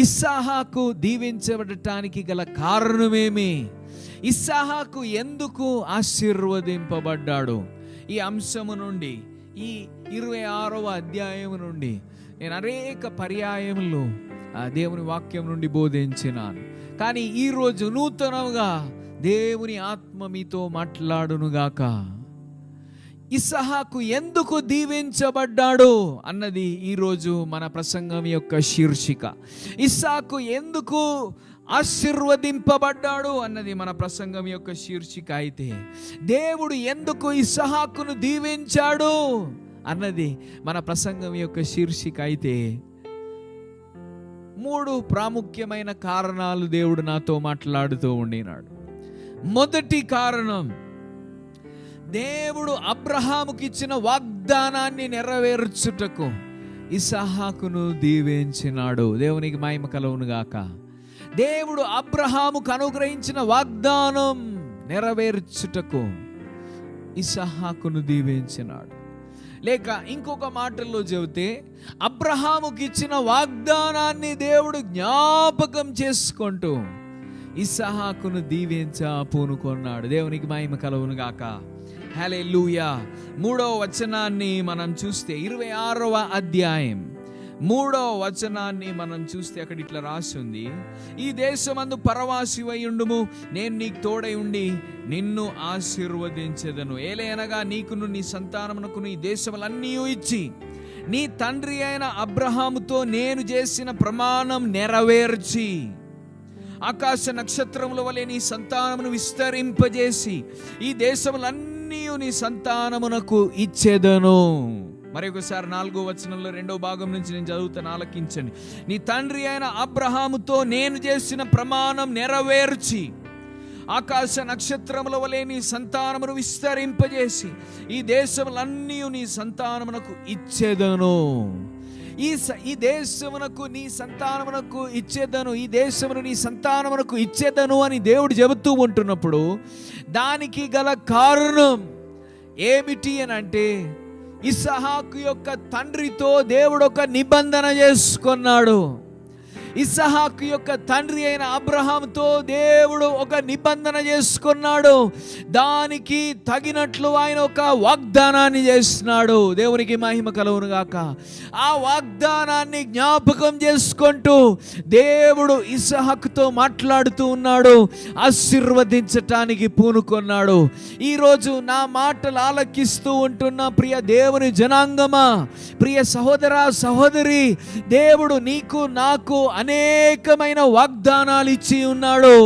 ఇస్సాకు దీవించబడటానికి గల కారణమేమి? ఇస్సాకు ఎందుకు ఆశీర్వదింపబడ్డాడు? ఈ అంశము నుండి, ఈ 26వ అధ్యాయం నుండి నేను అనేక పర్యాయములు ఆ దేవుని వాక్యం నుండి బోధించినాను. కానీ ఈరోజు నూతనంగా దేవుని ఆత్మ మీతో మాట్లాడునుగాక. ఇస్సాకు ఎందుకు దీవించబడ్డాడు అన్నది ఈరోజు మన ప్రసంగం యొక్క శీర్షిక. ఇస్సాకు ఎందుకు ఆశీర్వదింపబడ్డాడు అన్నది మన ప్రసంగం యొక్క శీర్షిక అయితే, దేవుడు ఎందుకు ఇస్సాకును దీవించాడు అన్నది మన ప్రసంగం యొక్క శీర్షిక అయితే, 3 ప్రాముఖ్యమైన కారణాలు దేవుడు నాతో మాట్లాడుతూ ఉండినాడు. మొదటి కారణం, దేవుడు అబ్రహాముకి ఇచ్చిన వాగ్దానాన్ని నెరవేర్చుటకు ఇస్సాకును దీవించినాడు. దేవునికి మహిమ కలుగును గాక. దేవుడు అబ్రహాముకు అనుగ్రహించిన వాగ్దానం నెరవేర్చుటకు ఇస్సాకును దీవించినాడు. లేక ఇంకొక మాటల్లో చెబితే, అబ్రహాముకి ఇచ్చిన వాగ్దానాన్ని దేవుడు జ్ఞాపకం చేసుకుంటూ ఇస్సాకును దీవించ పూనుకున్నాడు. దేవునికి మహిమ కలుగును గాక. హల్లెలూయా. 3వ వచనాన్ని మనం చూస్తే, 26వ అధ్యాయం 3వ వచనాన్ని మనం చూస్తే అక్కడ ఇట్లా రాసి ఉంది, ఈ దేశమందు పరవాసివై ఉండుము, నేను నీకు తోడై ఉండి నిన్ను ఆశీర్వదించెదను. ఏలయనగా నీకును నీ సంతానమునకును ఈ దేశములన్నీ ఇచ్చి నీ తండ్రి అయిన అబ్రహాముతో నేను చేసిన ప్రమాణం నెరవేర్చి ఆకాశ నక్షత్రముల వలె నీ సంతానమును విస్తరింపజేసి ఈ దేశములన్నీ నీ సంతానమునకు ఇచ్చేదను. మరి ఒకసారి 4వ వచనంలో 2వ భాగం నుంచి నేను చదువుతాను, ఆలకించండి. నీ తండ్రి అయిన అబ్రహాముతో నేను చేసిన ప్రమాణం నెరవేర్చి ఆకాశ నక్షత్రముల వలె నీ సంతానమును విస్తరింపజేసి ఈ దేశములన్నీ నీ సంతానమునకు ఇచ్చేదను. ఈ దేశమునకు నీ సంతానమునకు ఇచ్చేదను, ఈ దేశమును నీ సంతానమునకు ఇచ్చేదను అని దేవుడు చెబుతూ ఉంటున్నప్పుడు దానికి గల కారణం ఏమిటి అని అంటే, ఇస్సాకు యొక్క తండ్రితో దేవుడు ఒక నిబంధన చేసుకున్నాడు. ఇస్సాకు యొక్క తండ్రి అయిన అబ్రహాముతో దేవుడు ఒక నిబంధన చేసుకున్నాడు. దానికి తగినట్లు ఆయన ఒక వాగ్దానాన్ని చేస్తున్నాడు. దేవునికి మహిమ కలుగును గాక. ఆ వాగ్దానాన్ని జ్ఞాపకం చేసుకుంటూ దేవుడు ఇస్సాకుతో మాట్లాడుతూ ఉన్నాడు, ఆశీర్వదించటానికి పూనుకున్నాడు. ఈరోజు నా మాటలు ఆలకిస్తూ ఉంటున్న ప్రియ దేవుని జనాంగమా, ప్రియ సహోదర సహోదరి, దేవుడు నీకు నాకు అనేకమైన వాగ్దానాలు ఇచ్చి ఉన్నాడు.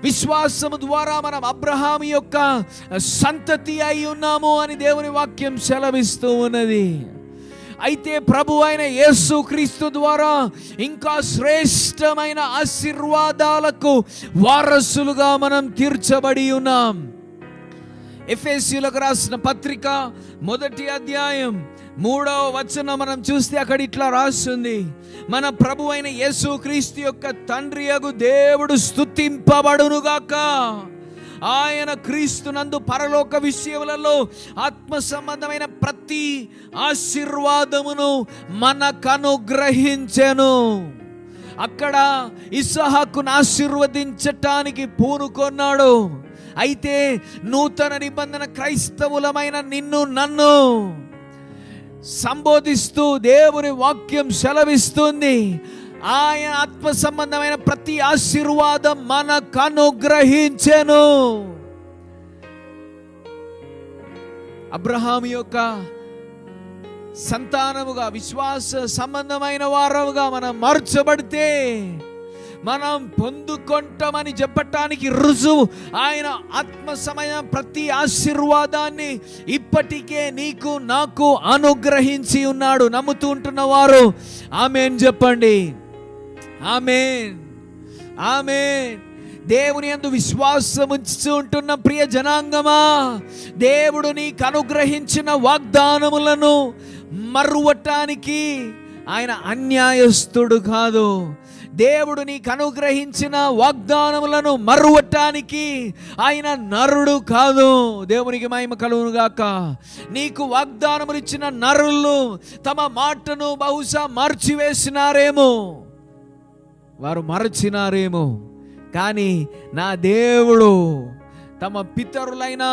విశ్వాసము ద్వారా మనం అబ్రహాము యొక్క సంతతి అయి ఉన్నాము అని దేవుని వాక్యం సెలవిస్తూ ఉన్నది. అయితే ప్రభు అయిన యేసుక్రీస్తు ద్వారా ఇంకా శ్రేష్టమైన ఆశీర్వాదాలకు వారసులుగా మనం తీర్చబడి ఉన్నాం. ఎఫెసీయులకు రాసిన పత్రిక 1వ అధ్యాయం 3వ వచనం మనం చూస్తే అక్కడ ఇట్లా రాస్తుంది, మన ప్రభు అయిన యేసుక్రీస్తు యొక్క తండ్రి యగు దేవుడు స్తుతింపబడునుగాక. ఆయన క్రీస్తునందు పరలోక విషయములలో ఆత్మ సంబంధమైన ప్రతి ఆశీర్వాదమును మనకు అనుగ్రహించెను. అక్కడ ఇస్సాకును ఆశీర్వదించటానికి పూనుకొన్నాడు. అయితే నూతన నిబంధన క్రైస్తవులమైన నిన్ను నన్ను సంబోధిస్తూ దేవుని వాక్యం సెలవిస్తుంది, ఆయన ఆత్మ సంబంధమైన ప్రతి ఆశీర్వాదం మనకు అనుగ్రహించెను. అబ్రహాము యొక్క సంతానముగా విశ్వాస సంబంధమైన వారముగా మనం మార్చబడితే మనం పొందుకుంటామని చెప్పటానికి రుజువు ఆయన ఆత్మ సమయ ప్రతి ఆశీర్వాదాన్ని ఇప్పటికే నీకు నాకు అనుగ్రహించి ఉన్నాడు. నమ్ముతూ ఉంటున్న వారు ఆమేన్ చెప్పండి. ఆమేన్, ఆమేన్. దేవుని యందు విశ్వాసం ఉంచుతూ ఉంటున్న ప్రియ జనాంగమా, దేవుడు నీకు అనుగ్రహించిన వాగ్దానములను మరువటానికి ఆయన అన్యాయస్తుడు కాదు. దేవుడు నీకు అనుగ్రహించిన వాగ్దానములను మరువటానికి ఆయన నరుడు కాదు. దేవునికి మహిమ కలుగును గాక. నీకు వాగ్దానములు ఇచ్చిన నరులు తమ మాటను బహుశా మార్చివేసినారేమో, వారు మరచినారేమో, కానీ నా దేవుడు తమ పితరులైన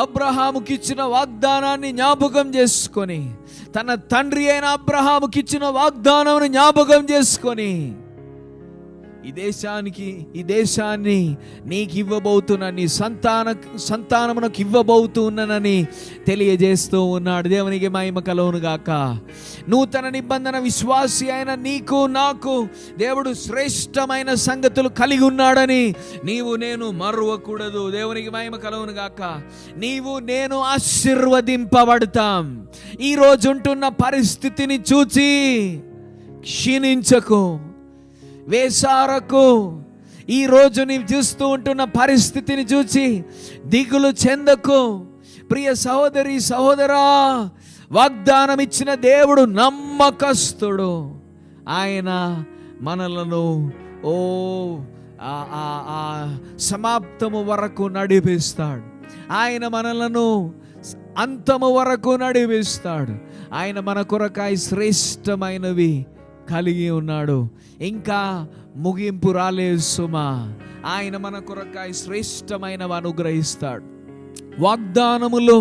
అబ్రహాముకిచ్చిన వాగ్దానాన్ని జ్ఞాపకం చేసుకొని, తన తండ్రి అయిన అబ్రహాముకిచ్చిన వాగ్దానాన్ని జ్ఞాపకం చేసుకొని ఈ దేశాన్ని నీకు ఇవ్వబోతున్నా, నీ సంతానమునకు ఇవ్వబోతున్నానని తెలియజేస్తూ ఉన్నాడు. దేవునికి మహిమ కలుగును గాక. నూతన నిబంధన విశ్వాసి అయిన నీకు నాకు దేవుడు శ్రేష్టమైన సంగతులు కలిగి ఉన్నాడని నీవు నేను మరువకూడదు. దేవునికి మహిమ కలుగును గాక. నీవు నేను ఆశీర్వదింపబడతాం. ఈ రోజు ఉంటున్న పరిస్థితిని చూచి క్షీణించకు, వేసారకు. ఈరోజు నీవు చూస్తూ ఉంటున్న పరిస్థితిని చూచి దిగులు చెందకు. ప్రియ సహోదరి సహోదరా, వాగ్దానం ఇచ్చిన దేవుడు నమ్మకస్తుడు. ఆయన మనలను సమాప్తము వరకు నడిపిస్తాడు. ఆయన మనలను అంతము వరకు నడిపిస్తాడు. ఆయన మన కొరకాయ శ్రేష్టమైనవి కలిగి ఉన్నాడు. ఇంకా ముగింపు రాలేదు సుమా. ఆయన మన కొరకాయ శ్రేష్టమైనవి అనుగ్రహిస్తాడు. వాగ్దానములు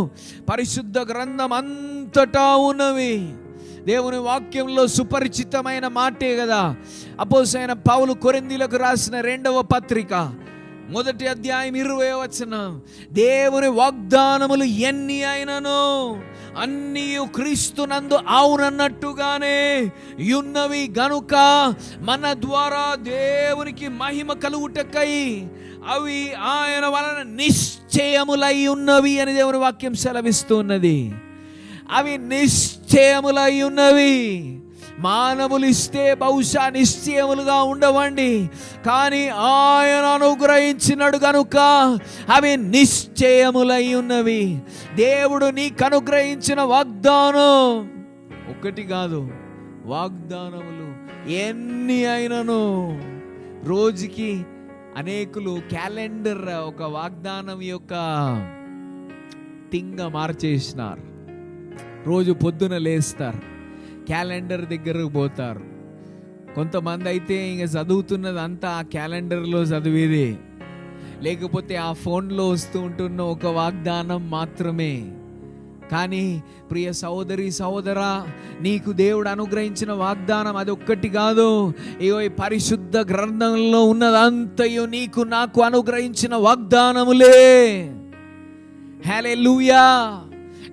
పరిశుద్ధ గ్రంథం అంతటా ఉన్నవి. దేవుని వాక్యంలో సుపరిచితమైన మాటే కదా. అపోస్తలుడైన పౌలు కొరింథీయులకు రాసిన 2వ పత్రిక 1వ అధ్యాయం 20వ వచనం, దేవుని వాగ్దానములు ఎన్ని అయినను అన్నీ క్రీస్తునందు అవునన్నట్టుగానే ఉన్నవి గనుక మన ద్వారా దేవునికి మహిమ కలుగుటకై అవి ఆయన వలన నిశ్చయములై ఉన్నవి అని దేవుని వాక్యం సెలవిస్తున్నది. అవి నిశ్చయములై ఉన్నవి. మానవులు ఇస్తే బహుశా నిశ్చయములుగా ఉండవండి, కానీ ఆయన అనుగ్రహించినడు గనుక అవి నిశ్చయములై ఉన్నవి. దేవుడు నీకు అనుగ్రహించిన వాగ్దానం ఒకటి కాదు, వాగ్దానములు ఎన్ని అయినను. రోజుకి అనేకులు క్యాలెండర్ ఒక వాగ్దానం యొక్క తింగ మార్చేసినారు. రోజు పొద్దున లేస్తారు, క్యాలెండర్ దగ్గరకు పోతారు. కొంతమంది అయితే ఇంకా చదువుతున్నది అంతా ఆ క్యాలెండర్లో చదివేదే, లేకపోతే ఆ ఫోన్లో వస్తూ ఉంటున్న ఒక వాగ్దానం మాత్రమే. కానీ ప్రియ సహోదరి సహోదరా, నీకు దేవుడు అనుగ్రహించిన వాగ్దానం అది ఒక్కటి కాదు. ఈ పరిశుద్ధ గ్రంథంలో ఉన్నదంతయు నీకు నాకు అనుగ్రహించిన వాగ్దానములే. హల్లెలూయా.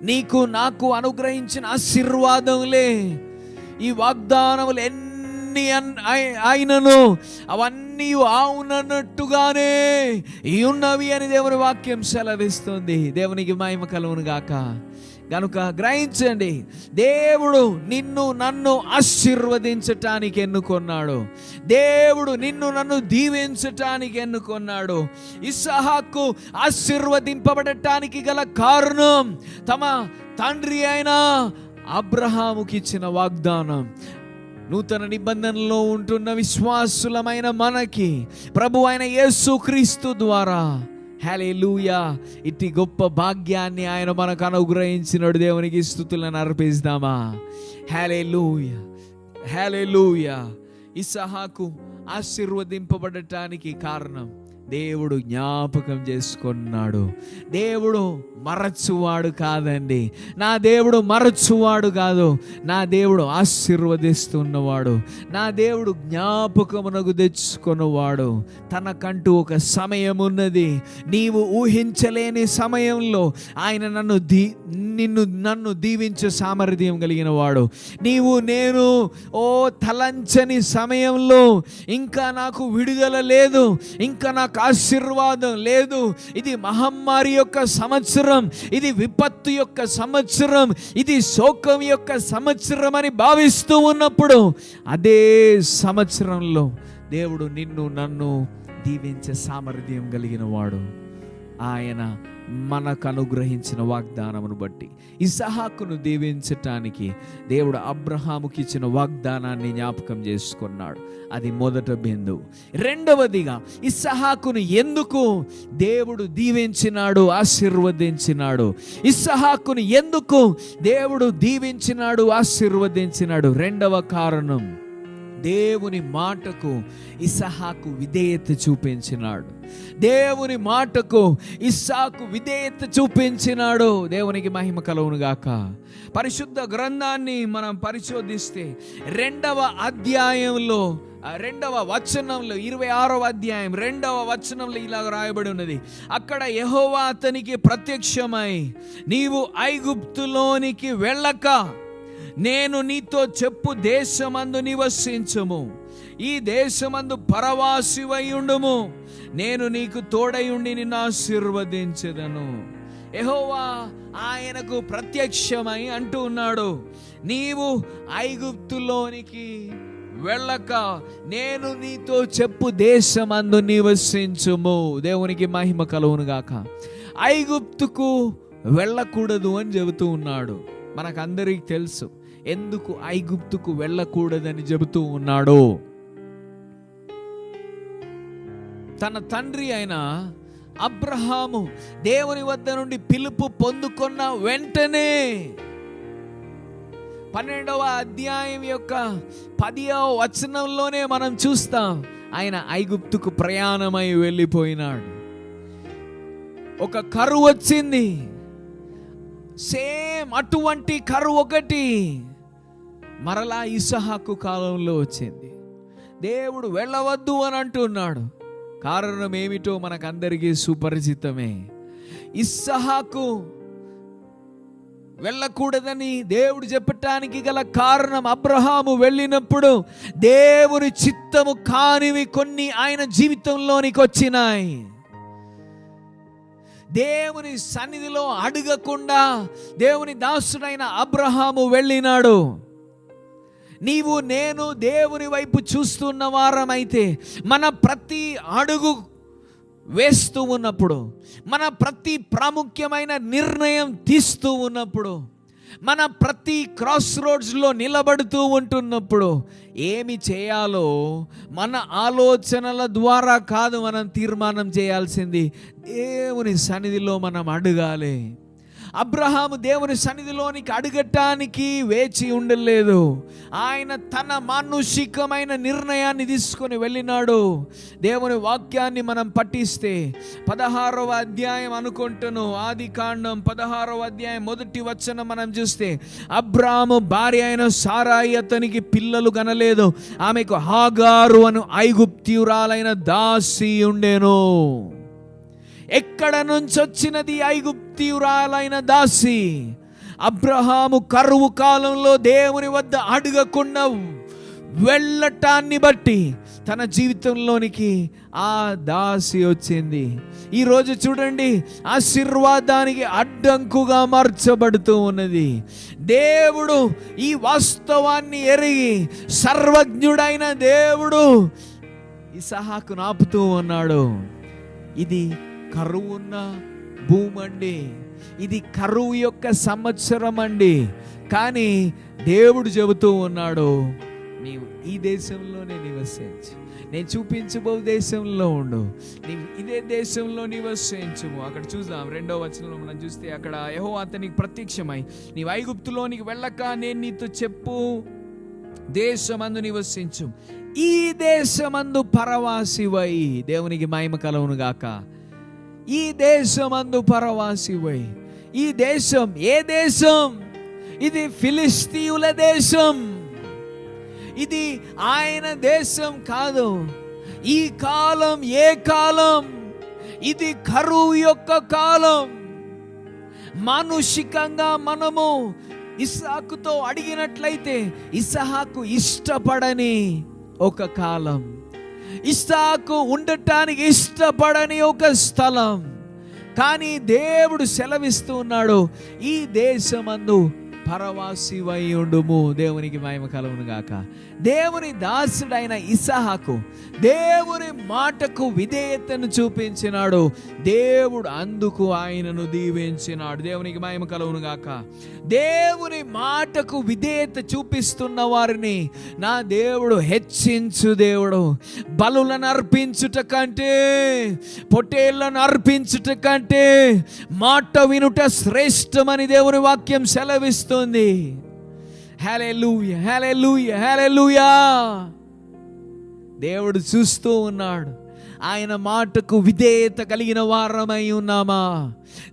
నీకు నాకు అనుగ్రహించిన ఆశీర్వాదములే. ఈ వాగ్దానములు ఎన్ని అయినను అవన్నీ అవునన్నట్టుగానే ఉన్నవి అని దేవుని వాక్యం సెలవిస్తుంది. దేవునికి మహిమ కలుగును గాక. కనుక గ్రహించండి, దేవుడు నిన్ను నన్ను ఆశీర్వదించటానికి ఎన్నుకొన్నాడు. దేవుడు నిన్ను నన్ను దీవించటానికి ఎన్నుకొన్నాడు. ఇస్సాకు ఆశీర్వదింపబడటానికి గల కారణం తమ తండ్రి అయిన అబ్రహాముకి ఇచ్చిన వాగ్దానం నూతన నిబంధనలో ఉంటున్న విశ్వాసులమైన మనకి ప్రభు అయిన యేసుక్రీస్తు ద్వారా హల్లెలూయా ఇట్టి గొప్ప భాగ్యాన్ని ఆయన మనకు అనుగ్రహించినడు. దేవునికి స్తుతులను అర్పిస్తామా? హల్లెలూయా, హల్లెలూయా. ఇస్సాకు ఆశీర్వదింపబడటానికి కారణం దేవుడు జ్ఞాపకం చేసుకున్నాడు. దేవుడు మరచువాడు కాదండి. నా దేవుడు మరచువాడు కాదు. నా దేవుడు ఆశీర్వదిస్తున్నవాడు. నా దేవుడు జ్ఞాపకమునకు తెచ్చుకున్నవాడు. తనకంటూ ఒక సమయం ఉన్నది. నీవు ఊహించలేని సమయంలో ఆయన నన్ను దీవించే సామర్థ్యం కలిగిన వాడు. నేను తలంచని సమయంలో ఇంకా నాకు విడుదల లేదు, ఇంకా నాకు ఆశీర్వాదం లేదు, ఇది మహమ్మారి యొక్క సంవత్సరం, ఇది విపత్తు యొక్క సంవత్సరం, ఇది శోకం యొక్క సంవత్సరం అని భావిస్తూ ఉన్నప్పుడు అదే సంవత్సరంలో దేవుడు నన్ను దీవించే సామర్థ్యం కలిగిన వాడు. ఆయన మనకు అనుగ్రహించిన వాగ్దానమును బట్టి ఇస్సాకును దీవించటానికి దేవుడు అబ్రహాముకి ఇచ్చిన వాగ్దానాన్ని జ్ఞాపకం చేసుకున్నాడు. అది మొదట బిందువు. రెండవదిగా ఇస్సాకును ఎందుకు దేవుడు దీవించినాడు, ఆశీర్వదించినాడు? ఇస్సాకును ఎందుకు దేవుడు దీవించినాడు, ఆశీర్వదించినాడు? రెండవ కారణం, దేవుని మాటకు ఇస్సాకు విధేయత చూపించినాడు. దేవుని మాటకు ఇస్సాకు విధేయత చూపించినాడు. దేవునికి మహిమ కలుగును గాక. పరిశుద్ధ గ్రంథాన్ని మనం పరిశోధిస్తే 2వ అధ్యాయంలో 2వ వచనంలో 26వ అధ్యాయం 2వ వచనంలో ఇలాగ రాయబడి ఉన్నది. అక్కడ యెహోవా అతనికి ప్రత్యక్షమై, నీవు ఐగుప్తులోనికి వెళ్ళక నేను నీతో చెప్పు దేశమందు నివసించుము, ఈ దేశమందు పరవాసివై ఉండుము, నేను నీకు తోడై ఉండి నిన్ను ఆశీర్వదించెదను. యెహోవా ఆయనకు ప్రత్యక్షమై అంటూ ఉన్నాడు, నీవు ఐగుప్తులోనికి వెళ్ళక నేను నీతో చెప్పు దేశమందు నివసించుము. దేవునికి మహిమ కలుగును గాక. ఐగుప్తుకు వెళ్ళకూడదు అని చెబుతూ ఉన్నాడు. మనకందరికీ తెలుసు ఎందుకు ఐగుప్తుకు వెళ్ళకూడదని చెబుతూ ఉన్నాడు. తన తండ్రి అయిన అబ్రహాము దేవుని వద్ద నుండి పిలుపు పొందుకున్న వెంటనే 12వ అధ్యాయం యొక్క 10వ వచనంలోనే మనం చూస్తాం, ఆయన ఐగుప్తుకు ప్రయాణమై వెళ్ళిపోయినాడు. ఒక కరువు వచ్చింది. సేమ్ అటువంటి కరువు ఒకటి మరలా ఇస్సాకు కాలంలో వచ్చింది. దేవుడు వెళ్ళవద్దు అని అంటున్నాడు. కారణం ఏమిటో మనకందరికీ సుపరిచితమే. ఇస్సాకు వెళ్ళకూడదని దేవుడు చెప్పటానికి గల కారణం, అబ్రహాము వెళ్ళినప్పుడు దేవుని చిత్తము కానివి కొన్ని ఆయన జీవితంలోనికి వచ్చినాయి. దేవుని సన్నిధిలో అడగకుండా దేవుని దాసుడైన అబ్రహాము వెళ్ళినాడు. నీవు నేను దేవుని వైపు చూస్తున్న వారమైతే మన ప్రతి అడుగు వేస్తూ ఉన్నప్పుడు, మన ప్రతి ప్రాముఖ్యమైన నిర్ణయం తీస్తూ ఉన్నప్పుడు, మన ప్రతి క్రాస్ రోడ్స్లో నిలబడుతూ ఉంటున్నప్పుడు ఏమి చేయాలో మన ఆలోచనల ద్వారా కాదు మనం తీర్మానం చేయాల్సింది, దేవుని సన్నిధిలో మనం అడగాలి. అబ్రహాము దేవుని సన్నిధిలోనికి అడగటానికి వేచి ఉండలేదు. ఆయన తన మానుషికమైన నిర్ణయాన్ని తీసుకొని వెళ్ళినాడు. దేవుని వాక్యాన్ని మనం పఠిస్తే 16వ అధ్యాయం అనుకుంటాను, ఆదికాండం 16వ అధ్యాయం 1వ వచనం మనం చూస్తే, అబ్రాహాము భార్య అయిన సారాయి అతనికి పిల్లలు కనలేదు, ఆమెకు హాగారు అను ఐగుప్త్యురాలైన దాసి ఉండెను. ఎక్కడ నుంచి వచ్చినది ఐగుప్తీయురాలైన దాసి? అబ్రహాము కరువు కాలంలో దేవుని వద్ద అడగకుండా వెళ్ళటాన్ని బట్టి తన జీవితంలోనికి ఆ దాసి వచ్చింది. ఈరోజు చూడండి, ఆశీర్వాదానికి అడ్డంకుగా మార్చబడుతూ ఉన్నది. దేవుడు ఈ వాస్తవాన్ని ఎరిగి సర్వజ్ఞుడైన దేవుడు ఇస్సాకును ఆపుతూ ఉన్నాడు. ఇది కరువున్న భూమి అండి, ఇది కరువు యొక్క సంవత్సరం అండి. కానీ దేవుడు చెబుతూ ఉన్నాడు, నీవు ఈ దేశంలోనే నివసించు, నేను చూపించబో దేశంలో ఉండు, నీవు ఇదే దేశంలో నివసించుము. అక్కడ చూద్దాం 2వ వచనంలో మనం చూస్తే, అక్కడ యెహోవా అతనికి ప్రత్యక్షమై, నీవు ఐగుప్తులోనికి వెళ్ళక నేను నీతో చెప్పు దేశమందు నివసించు, ఈ దేశమందు పరవాసివై, దేవునికి మహిమ కలుగును గాక, ఈ దేశమందు పరవాసివై. ఈ దేశం ఏ దేశం? ఇది ఫిలిస్తీయుల దేశం, ఇది ఆయన దేశం కాదు. ఈ కాలం ఏ కాలం? ఇది కరువు యొక్క కాలం. మానుషికంగా మనము ఇస్సాకుతో అడిగినట్లయితే ఇస్సాకు ఇష్టపడని ఒక కాలం, ఇస్సాకు ఉండటానికి ఇష్టపడని ఒక స్థలం. కానీ దేవుడు సెలవిస్తూ ఉన్నాడు, ఈ దేశమందు పరవాసివై ఉండుము. దేవునికి మహిమ కలుగును గాక. దేవుని దాసుడైన ఇస్సాకు దేవుని మాటకు విధేయతను చూపించినాడు. దేవుడు అందుకు ఆయనను దీవించినాడు. దేవునికి మహిమ కలుగును గాక. దేవుని మాటకు విధేయత చూపిస్తున్న వారిని నా దేవుడు హెచ్చించు దేవుడు. బలులను అర్పించుట కంటే, పొట్టేళ్లను అర్పించుట కంటే మాట వినుట శ్రేష్టమని దేవుని వాక్యం సెలవిస్తుంది. హల్లెలూయా, హల్లెలూయా, హల్లెలూయా. దేవుడు చూస్తూ ఉన్నాడు, ఆయన మాటకు విధేయత కలిగిన వారమై ఉన్నామా?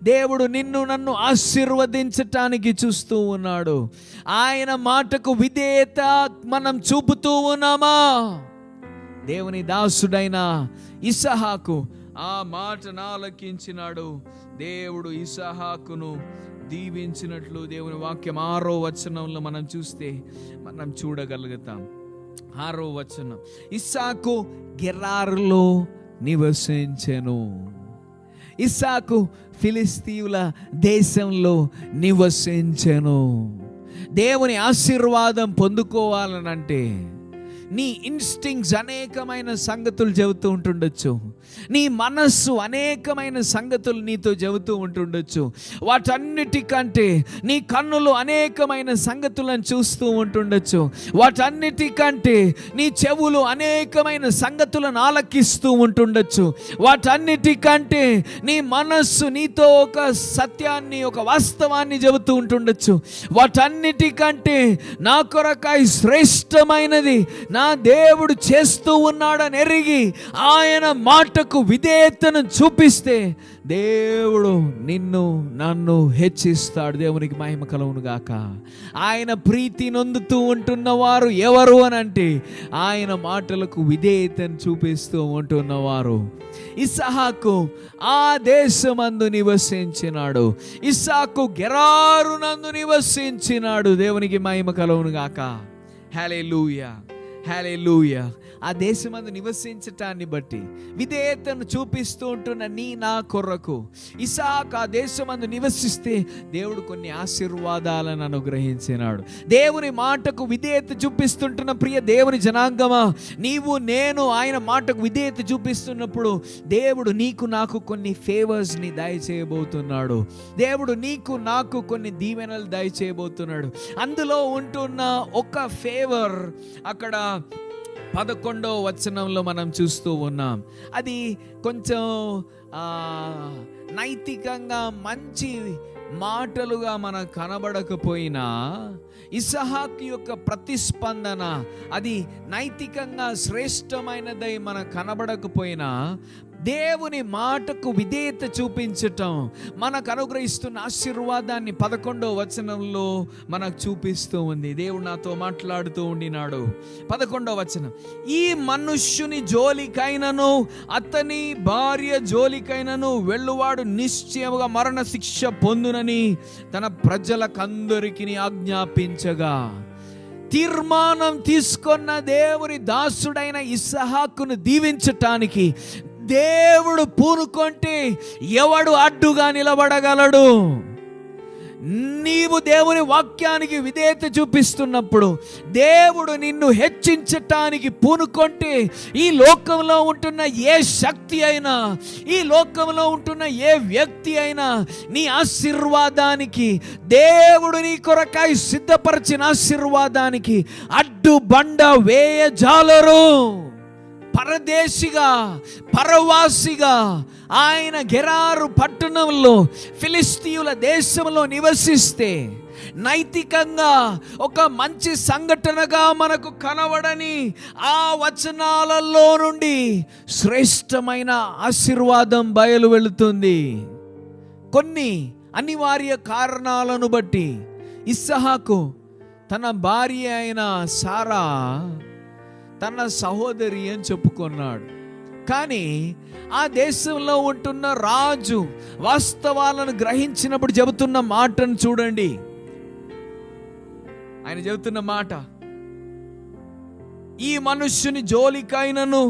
దేవుడు నిన్ను నన్ను ఆశీర్వదించటానికి చూస్తూ ఉన్నాడు. ఆయన మాటకు విధేయత మనం చూపుతూ ఉన్నామా? దేవుని దాసుడైన ఇస్సాకు ఆ మాటను ఆలకించినాడు. దేవుడు ఇస్సాకును దీవించినట్లు దేవుని వాక్యం 6వ వచనంలో మనం చూస్తే మనం చూడగలుగుతాం. 6వ వచనం, ఇస్సాకు గెరారులో నివసించెను. ఇస్సాకు ఫిలిస్తీయుల దేశంలో నివసించెను. దేవుని ఆశీర్వాదం పొందుకోవాలనంటే నీ ఇన్స్టింక్ట్స్ అనేకమైన సంగతులు చెబుతూ ఉంటుండొచ్చు, నీ మనస్సు అనేకమైన సంగతులు నీతో చెబుతూ ఉంటుండొచ్చు. వాటన్నిటికంటే నీ కన్నులు అనేకమైన సంగతులను చూస్తూ ఉంటుండొచ్చు. వాటన్నిటికంటే నీ చెవులు అనేకమైన సంగతులను ఆలకిస్తూ ఉంటుండొచ్చు. వాటన్నిటికంటే నీ మనస్సు నీతో ఒక సత్యాన్ని, ఒక వాస్తవాన్ని చెబుతూ ఉంటుండొచ్చు. వాటన్నిటికంటే నా కొరకై శ్రేష్టమైనది నా దేవుడు చేస్తూ ఉన్నాడని ఎరిగి ఆయన మాటకు విధేయతను చూపిస్తే దేవుడు నిన్ను నన్ను హెచ్చిస్తాడు. దేవునికి మహిమ కలుగును గాక. ఆయన ప్రీతి నొందుతూ ఉంటున్న వారు ఎవరు అని అంటే ఆయన మాటలకు విధేయతను చూపిస్తూ ఉంటున్నవారు. ఇస్సాకు ఆ దేశమందు నివసించినాడు. ఇస్సాకు గెరారునందు నివసించినాడు. దేవునికి మహిమ కలుగును గాక. హల్లెలూయా, హల్లెలూయా. ఆ దేశమందు నివసించటాన్ని బట్టి విధేయతను చూపిస్తూ ఉంటున్న నా కొరకు ఇస్సాకు ఆ దేశమందు నివసిస్తే దేవుడు కొన్ని ఆశీర్వాదాలను అనుగ్రహించినాడు. దేవుని మాటకు విధేయత చూపిస్తుంటున్న ప్రియ దేవుని జనాంగమా, నీవు నేను ఆయన మాటకు విధేయత చూపిస్తున్నప్పుడు దేవుడు నీకు నాకు కొన్ని ఫేవర్స్ని దయచేయబోతున్నాడు. దేవుడు నీకు నాకు కొన్ని దీవెనలు దయచేయబోతున్నాడు. అందులో ఉంటున్న ఒక ఫేవర్ అక్కడ 11వ వచనంలో మనం చూస్తూ ఉన్నాం. అది కొంచెం నైతికంగా మంచి మాటలుగా మనకు కనబడకపోయినా, ఇస్సాకు యొక్క ప్రతిస్పందన అది నైతికంగా శ్రేష్టమైనదై మనకు కనబడకపోయినా, దేవుని మాటకు విధేయత చూపించటం మనకు అనుగ్రహిస్తున్న ఆశీర్వాదాన్ని 11వ వచనంలో మనకు చూపిస్తూ ఉంది. దేవుడు నాతో మాట్లాడుతూ ఉండినాడు. 11వ వచనం, ఈ మనుష్యుని జోలికైనను అతని భార్య జోలికైనను వెళ్ళువాడు నిశ్చయముగా మరణ శిక్ష పొందునని తన ప్రజలకందరికీ ఆజ్ఞాపించగా, తీర్మానం తీసుకున్న దేవుని దాసుడైన ఇస్సాకును దీవించటానికి దేవుడు పూనుకొంటే ఎవడు అడ్డుగా నిలబడగలడు? నీవు దేవుని వాక్యానికి విధేయత చూపిస్తున్నప్పుడు దేవుడు నిన్ను హెచ్చించటానికి పూనుకొంటే ఈ లోకంలో ఉంటున్న ఏ శక్తి అయినా, ఈ లోకంలో ఉంటున్న ఏ వ్యక్తి అయినా నీ ఆశీర్వాదానికి, దేవుడు నీ కొరకాయ సిద్ధపరిచిన ఆశీర్వాదానికి అడ్డు బండ వేయజాలరు. పరదేశిగా, పరవాసిగా ఆయన గెరారు పట్టణంలో ఫిలిస్తీయుల దేశంలో నివసిస్తే నైతికంగా ఒక మంచి సంఘటనగా మనకు కనబడని ఆ వచనాలలో నుండి శ్రేష్టమైన ఆశీర్వాదం బయలు వెళుతుంది. కొన్ని అనివార్య కారణాలను బట్టి ఇస్సాకు తన భార్య అయిన సారా తన సహోదరి అని చెప్పుకున్నాడు. కానీ ఆ దేశంలో ఉంటున్న రాజు వాస్తవాలను గ్రహించినప్పుడు చెబుతున్న మాటను చూడండి. ఆయన చెబుతున్న మాట, ఈ మనుష్యుని జోలికైనను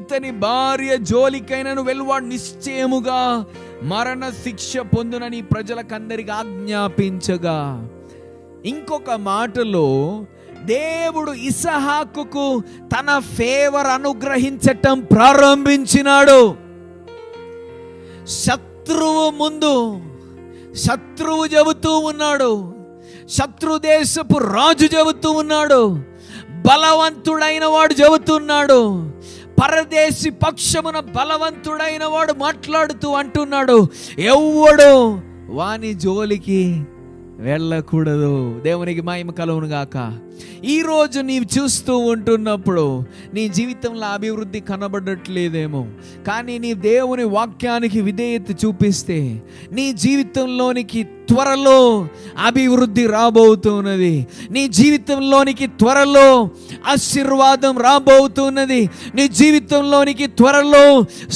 ఇతని భార్య జోలికైనను వెలువాడు నిశ్చయముగా మరణ శిక్ష పొందునని ప్రజలకందరికి ఆజ్ఞాపించగా, ఇంకొక మాటలో దేవుడు ఇస్సాకుకు తన ఫేవర్ అనుగ్రహించటం ప్రారంభించినాడు. శత్రువు ముందు శత్రువు చెబుతూ ఉన్నాడు, శత్రు దేశపు రాజు చెబుతూ ఉన్నాడు, బలవంతుడైన వాడు చెబుతున్నాడు, పరదేశి పక్షమున బలవంతుడైన వాడు మాట్లాడుతూ అంటున్నాడు, ఎవ్వడు వాని జోలికి వెళ్ళకూడదు. దేవునికి మహిమ కలుగును గాక. ఈరోజు నీవు చూస్తూ ఉంటున్నప్పుడు నీ జీవితంలో అభివృద్ధి కనబడట్లేదేమో, కానీ నీ దేవుని వాక్యానికి విధేయత చూపిస్తే నీ జీవితంలోనికి త్వరలో అభివృద్ధి రాబోతున్నది. నీ జీవితంలోనికి త్వరలో ఆశీర్వాదం రాబోతున్నది. నీ జీవితంలోనికి త్వరలో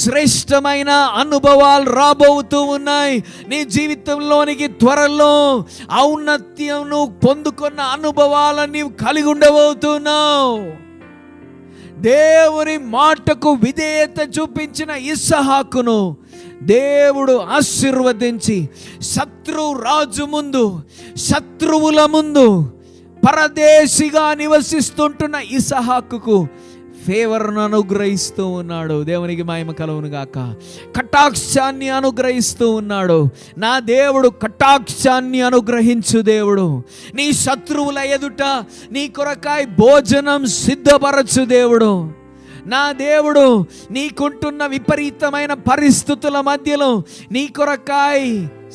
శ్రేష్టమైన అనుభవాలు రాబోతూ ఉన్నాయి. నీ జీవితంలోనికి త్వరలో ఔన్నత్యం పొందుకున్న అనుభవాలను నీవు కలిగి ఉండబోతున్నావు. దేవుని మాటకు విధేయత చూపించిన ఇస్సాకును దేవుడు ఆశీర్వదించి శత్రు రాజు ముందు, శత్రువుల ముందు పరదేశిగా నివసిస్తుంటున్న ఇస్సాకుకు ఫేవర్ను అనుగ్రహిస్తూ ఉన్నాడు. దేవునికి మహిమ కలుగును గాక. కటాక్షాన్ని అనుగ్రహిస్తూ ఉన్నాడు. నా దేవుడు కటాక్షాన్ని అనుగ్రహించు దేవుడు. నీ శత్రువుల ఎదుట నీ కొరకాయ భోజనం సిద్ధపరచు దేవుడు. నా దేవుడు నీకుంటున్న విపరీతమైన పరిస్థితుల మధ్యలో నీ కొరకాయ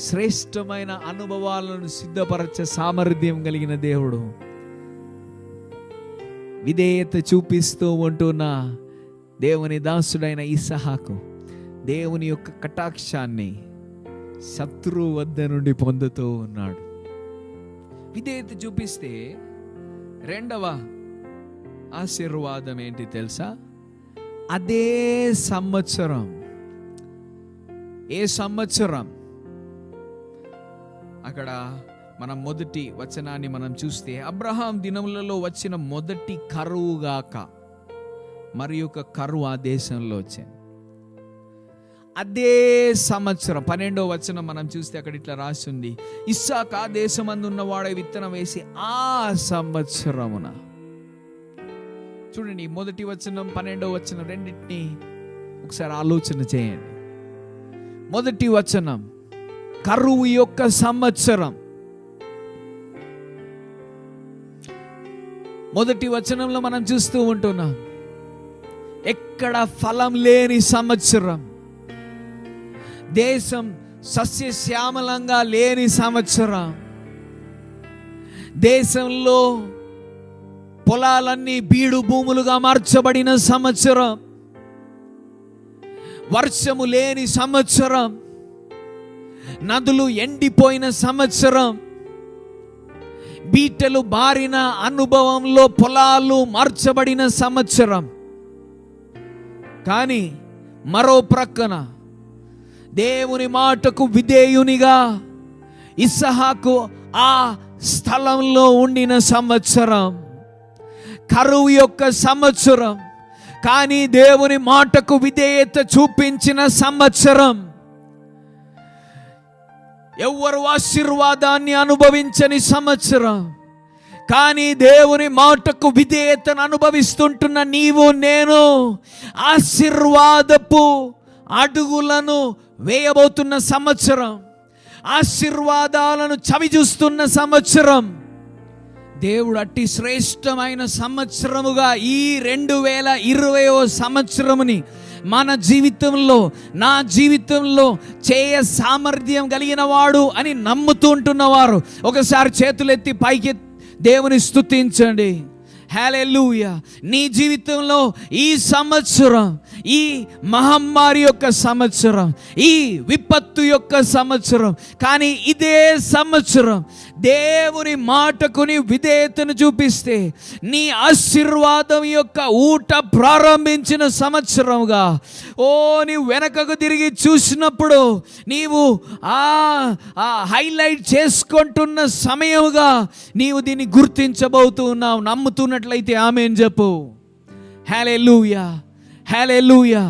శ్రేష్టమైన అనుభవాలను సిద్ధపరచే సామర్థ్యం కలిగిన దేవుడు. విధేయత చూపిస్తూ ఉంటున్న దేవుని దాసుడైన ఇస్సాకు దేవుని యొక్క కటాక్షాన్ని శత్రువు వద్ద నుండి పొందుతూ ఉన్నాడు. విధేయత చూపిస్తే రెండవ ఆశీర్వాదం ఏంటి తెలుసా? అదే సంవత్సరం, ఏ సంవత్సరం? అక్కడ మనం మొదటి వచనాన్ని మనం చూస్తే, అబ్రహాం దినములలో వచ్చిన మొదటి కరువుగాక మరి ఒక కరువు ఆ దేశంలో వచ్చింది. అదే సంవత్సరం 12వ వచనం మనం చూస్తే అక్కడ ఇట్లా రాసి ఉంది, ఇస్సాకు ఆ దేశమందు ఉన్నవాడే విత్తనం వేసి ఆ సంవత్సరమున. చూడండి, మొదటి వచనం 12వ వచనం రెండింటిని ఒకసారి ఆలోచన చేయండి. మొదటి వచనం కరువు యొక్క సంవత్సరం. మొదటి వచనంలో మనం చూస్తూ ఉంటున్నాం, ఎక్కడ ఫలం లేని సంవత్సరం, దేశం సస్యశ్యామలంగా లేని సంవత్సరం, దేశంలో పొలాలన్నీ బీడు భూములుగా మార్చబడిన సంవత్సరం, వర్షము లేని సంవత్సరం, నదులు ఎండిపోయిన సంవత్సరం, బీటలు బారిన అనుభవంలో పొలాలు మార్చబడిన సంవత్సరం. కానీ మరో ప్రక్కన దేవుని మాటకు విధేయునిగా ఇస్సాకు ఆ స్థలంలో ఉండిన సంవత్సరం, కరువు యొక్క సంవత్సరం, కానీ దేవుని మాటకు విధేయత చూపించిన సంవత్సరం. ఎవ్వరు ఆశీర్వాదాన్ని అనుభవించని సంవత్సరం. కానీ దేవుని మాటకు విధేయతను అనుభవిస్తుంటున్న నీవు నేను ఆశీర్వాదపు అడుగులను వేయబోతున్న సంవత్సరం, ఆశీర్వాదాలను చవి చూస్తున్న సంవత్సరం. దేవుడు అట్టి శ్రేష్టమైన సంవత్సరముగా ఈ 2020వ సంవత్సరముని మన జీవితంలో, నా జీవితంలో చేయ సామర్థ్యం కలిగిన వాడు అని నమ్ముతూ ఉంటున్నవారు ఒకసారి చేతులెత్తి పైకి దేవుని స్తుతించండి. హల్లెలూయా. నీ జీవితంలో ఈ సంవత్సరం, ఈ మహమ్మారి యొక్క సంవత్సరం, ఈ విపత్తు యొక్క సంవత్సరం, కానీ ఇదే సంవత్సరం దేవుని మాటకు నీ విధేయతను చూపిస్తే నీ ఆశీర్వాదం యొక్క ఊట ప్రారంభించిన సంవత్సరంగా, నీ వెనకకు తిరిగి చూసినప్పుడు నీవు హైలైట్ చేసుకుంటున్న సమయముగా నీవు దీన్ని గుర్తించబోతున్నావు. నమ్ముతున్నట్లయితే ఆమేన్ చెప్పు. హల్లెలూయా, హల్లెలూయా.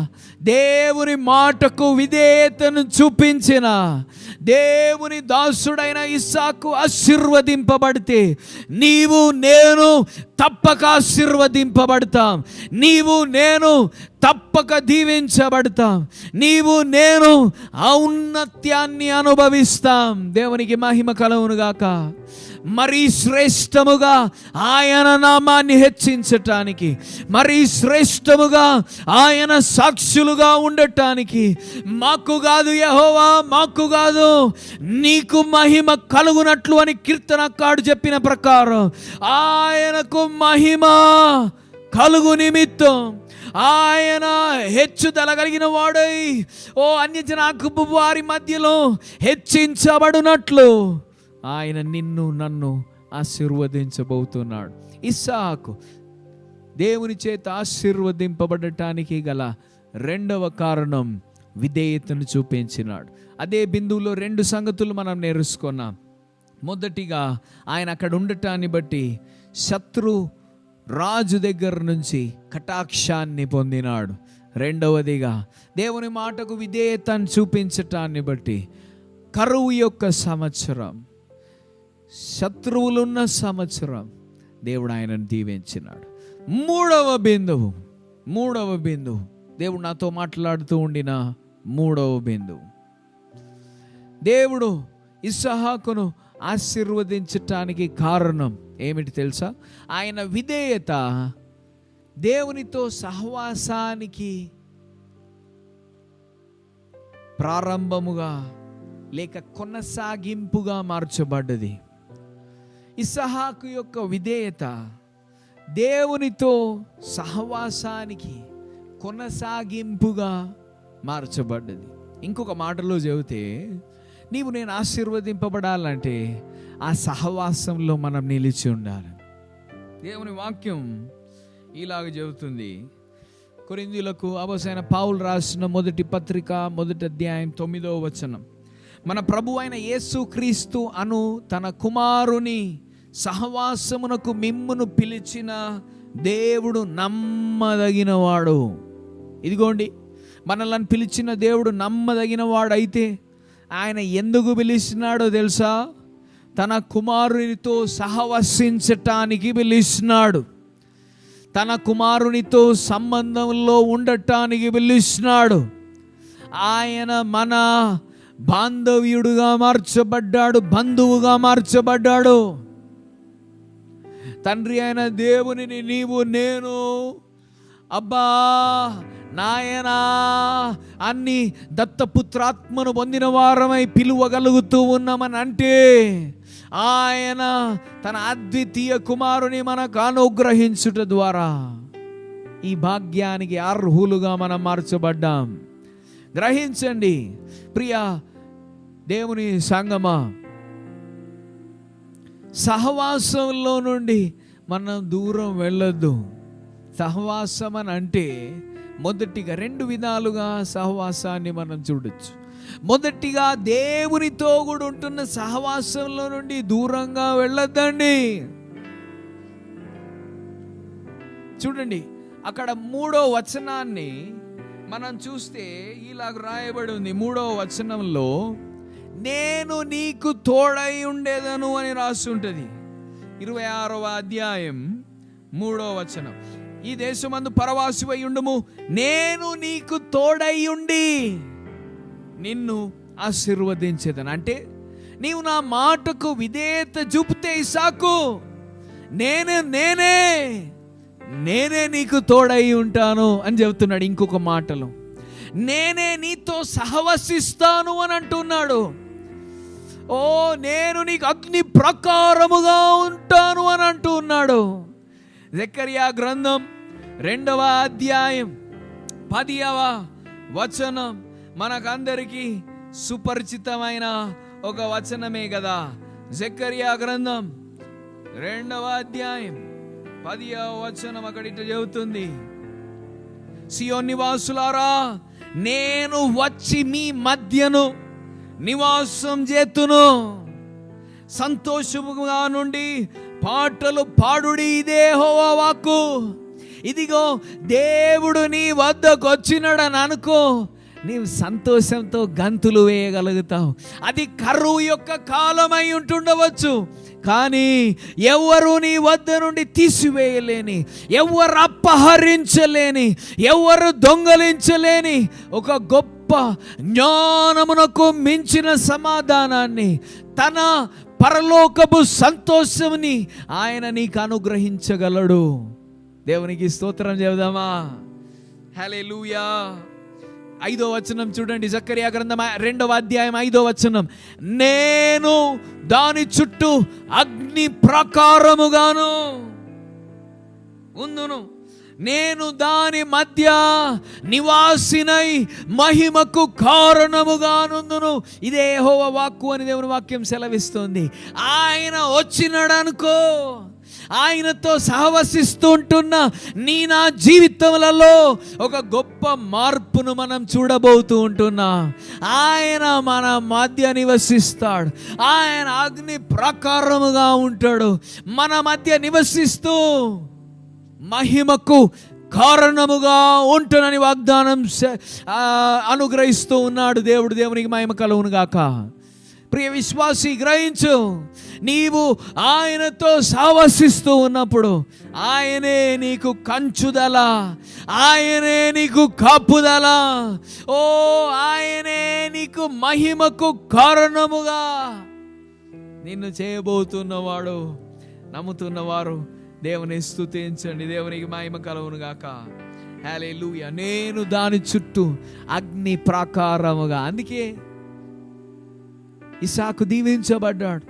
దేవుని మాటకు విధేయతను చూపించిన దేవుని దాసుడైన ఇస్సాకు ఆశీర్వదింపబడితే నీవు నేను తప్పక ఆశీర్వదింపబడతాం. నీవు నేను తప్పక దీవించబడతాం. నీవు నేను ఔన్నత్యాన్ని అనుభవిస్తాం. దేవునికి మహిమ కలుగునుగాక. మరీ శ్రేష్టముగా ఆయన నామాన్ని హెచ్చించటానికి, మరీ శ్రేష్టముగా ఆయన సాక్షులుగా ఉండటానికి, మాకు కాదు యెహోవా, మాకు కాదు నీకు మహిమ కలుగునట్లు అని కీర్తనకారుడు చెప్పిన ప్రకారం ఆయనకు మహిమ కలుగు నిమిత్తం ఆయన హెచ్చుదల కలిగిన వాడై అన్యజనాంగపు వారి మధ్యలో హెచ్చించబడినట్లు ఆయన నిన్ను నన్ను ఆశీర్వదించబోతున్నాడు. ఇస్సాకు దేవుని చేత ఆశీర్వదింపబడటానికి గల రెండవ కారణం విధేయతను చూపించినాడు. అదే బిందువులో 2 సంగతులు మనం నేర్చుకున్నాం. మొదటిగా ఆయన అక్కడ ఉండటాన్ని బట్టి శత్రు రాజు దగ్గర నుంచి కటాక్షాన్ని పొందినాడు. రెండవదిగా దేవుని మాటకు విధేయతను చూపించటాన్ని బట్టి కరువు యొక్క సంవత్సరం, శత్రువులున్న సంవత్సరం దేవుడు ఆయనను దీవించినాడు. మూడవ బిందువు దేవుడు నాతో మాట్లాడుతూ ఉండిన మూడవ బిందువు, దేవుడు ఇస్సాకును ఆశీర్వదించటానికి కారణం ఏమిటి తెలుసా? ఆయన విధేయత దేవునితో సహవాసానికి ప్రారంభముగా లేక కొనసాగింపుగా మార్చబడ్డది. ఇస్సాకు యొక్క విధేయత దేవునితో సహవాసానికి కొనసాగింపుగా మార్చబడ్డది. ఇంకొక మాటలో చెబితే, నీవు నేను ఆశీర్వదింపబడాలంటే ఆ సహవాసంలో మనం నిలిచి ఉండాలి. దేవుని వాక్యం ఇలాగ చెబుతుంది. కొరింథీయులకు అపోస్తలుడైన పౌలు రాసిన మొదటి పత్రిక 1వ అధ్యాయం 9వ వచనం, మన ప్రభు అయిన యేసుక్రీస్తు అను తన కుమారుని సహవాసమునకు మిమ్మును పిలిచిన దేవుడు నమ్మదగినవాడు. ఇదిగోండి, మనల్ని పిలిచిన దేవుడు నమ్మదగినవాడైతే ఆయన ఎందుకు పిలిచినాడో తెలుసా? తన కుమారునితో సహవసించటానికి పిలిచినాడు. తన కుమారునితో సంబంధంలో ఉండటానికి పిలిచినాడు. ఆయన మన బాంధవ్యుడుగా మార్చబడ్డాడు, బంధువుగా మార్చబడ్డాడు. తండ్రి అయిన దేవునిని నీవు నేను అబ్బా నాయనా అన్ని దత్తపుత్రాత్మను పొందిన వారమై పిలువగలుగుతూ ఉన్నామని అంటే ఆయన తన అద్వితీయ కుమారుని మనకు అనుగ్రహించుట ద్వారా ఈ భాగ్యానికి అర్హులుగా మనం మార్చబడ్డాం. గ్రహించండి ప్రియ దేవుని సంగమా, సహవాసంలో నుండి మనం దూరం వెళ్ళొద్దు. సహవాసం అని అంటే మొదటిగా 2 విధాలుగా సహవాసాన్ని మనం చూడొచ్చు. మొదటిగా దేవునితో కూడా ఉంటున్న సహవాసంలో నుండి దూరంగా వెళ్ళొద్దండి. చూడండి, అక్కడ 3వ వచనాన్ని మనం చూస్తే ఇలాగ రాయబడి ఉంది. 3వ వచనంలో, నేను నీకు తోడై ఉండేదను అని రాసి ఉంటుంది. 26వ అధ్యాయం 3వ వచనం, ఈ దేశమందు పరవాసివై ఉండుము, నేను నీకు తోడై ఉండి నిన్ను ఆశీర్వదించేదను. అంటే నీవు నా మాటకు విధేయత చూపితే ఇస్సాకు, నేనే నీకు తోడై ఉంటాను అని చెబుతున్నాడు. ఇంకొక మాటలో నేనే నీతో సహవసిస్తాను అని అంటున్నాడు. ఓ, నేను నీకు అగ్ని ప్రకారముగా ఉంటాను అని అంటున్నాడు. జకర్యా గ్రంథం 2వ అధ్యాయం 10వ వచనం మనకందరికీ సుపరిచితమైన ఒక వచనమే కదా. జకర్యా గ్రంథం 2వ అధ్యాయం 10వ వచనం అక్కడిట చెబుతుంది, సియోన్ నివాసులారా, నేను వచ్చి మీ మధ్యను నివాసం చేతును, సంతోషముగా నుండి పాటలు పాడుడి, ఇదే యెహోవా వాక్కు. ఇదిగో దేవుడు నీ వద్దకు వచ్చినాడని అనుకో, నీవు సంతోషంతో గంతులు వేయగలుగుతావు. అది కరువు యొక్క కాలమై ఉంటుండవచ్చు, కానీ ఎవరు నీ వద్ద నుండి తీసివేయలేని, ఎవరు అపహరించలేని, ఎవరు దొంగలించలేని ఒక గొప్ప జ్ఞానమునకు మించిన సమాధానాన్ని, తన పరలోకపు సంతోషముని ఆయన నీకు అనుగ్రహించగలడు. దేవునికి స్తోత్రం చెబుదామా? హల్లెలూయా. 5వ వచనం చూడండి, జకర్యా గ్రంథం 2వ అధ్యాయం 5వ వచనం, నేను దాని చుట్టూ అగ్ని ప్రకారముగాను ఉందును, నేను దాని మధ్య నివాసినై మహిమకు కారణముగానుందును. ఇదే యెహోవా వాక్కు అని దేవుని వాక్యం సెలవిస్తుంది. ఆయన వచ్చినాడనుకో, ఆయనతో సహవసిస్తూ ఉంటున్న నా జీవితములలో ఒక గొప్ప మార్పును మనం చూడబోతూ ఉంటున్నా. ఆయన మన మధ్య నివసిస్తాడు. ఆయన అగ్ని ప్రకారముగా ఉంటాడు. మన మధ్య నివసిస్తూ మహిమకు కారణముగా ఉంటునని వాగ్దానం అనుగ్రహిస్తూ ఉన్నాడు దేవుడు. దేవునికి మహిమ కలుగును గాక. ప్రియ విశ్వాసి, గ్రహించు, నీవు ఆయనతో సావసిస్తూ ఉన్నప్పుడు ఆయనే నీకు కంచుదల, ఆయనే నీకు కాపుదల, ఓ ఆయనే నీకు మహిమకు కారణముగా నిన్ను చేయబోతున్నవాడు. నమ్ముతున్నవారు దేవుని స్తుతించండి. దేవునికి మహిమ కలుగును గాక. హల్లెలూయా. నేను దాని చుట్టూ అగ్ని ప్రాకారముగా. అందుకే ఇస్సాకు దీవించబడ్డాడు.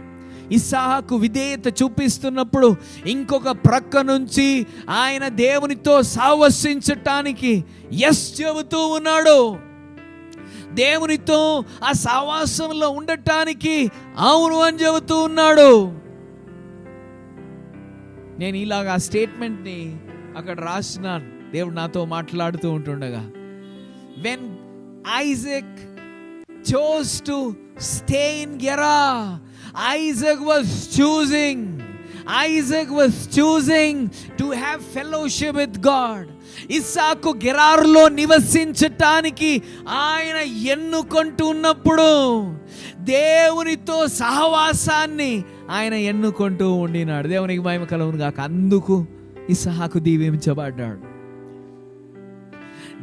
ఇస్సాకు విధేయత చూపిస్తున్నప్పుడు ఇంకొక ప్రక్క నుంచి ఆయన దేవునితో సావసించటానికి ఎస్ చెబుతూ ఉన్నాడు. దేవునితో ఆ సావాసంలో ఉండటానికి అవును అని చెబుతూ ఉన్నాడు. నేను ఇలాగ ఆ స్టేట్మెంట్ని అక్కడ రాసినాను. దేవుడు నాతో మాట్లాడుతూ ఉంటుండగా, when Isaac chose to stay in Gerar, Isaac was choosing to have fellowship with God. ఇస్సాకు గెరారులో నివసించటానికి ఆయన ఎన్నుకుంటున్నప్పుడు దేవునితో సహవాసాన్ని ఆయన ఎన్నుకుంటూ ఉండినాడు. దేవునికి మహిమ కలుగును గాక. అందుకు ఇస్సాకు దీవించబడ్డాడు.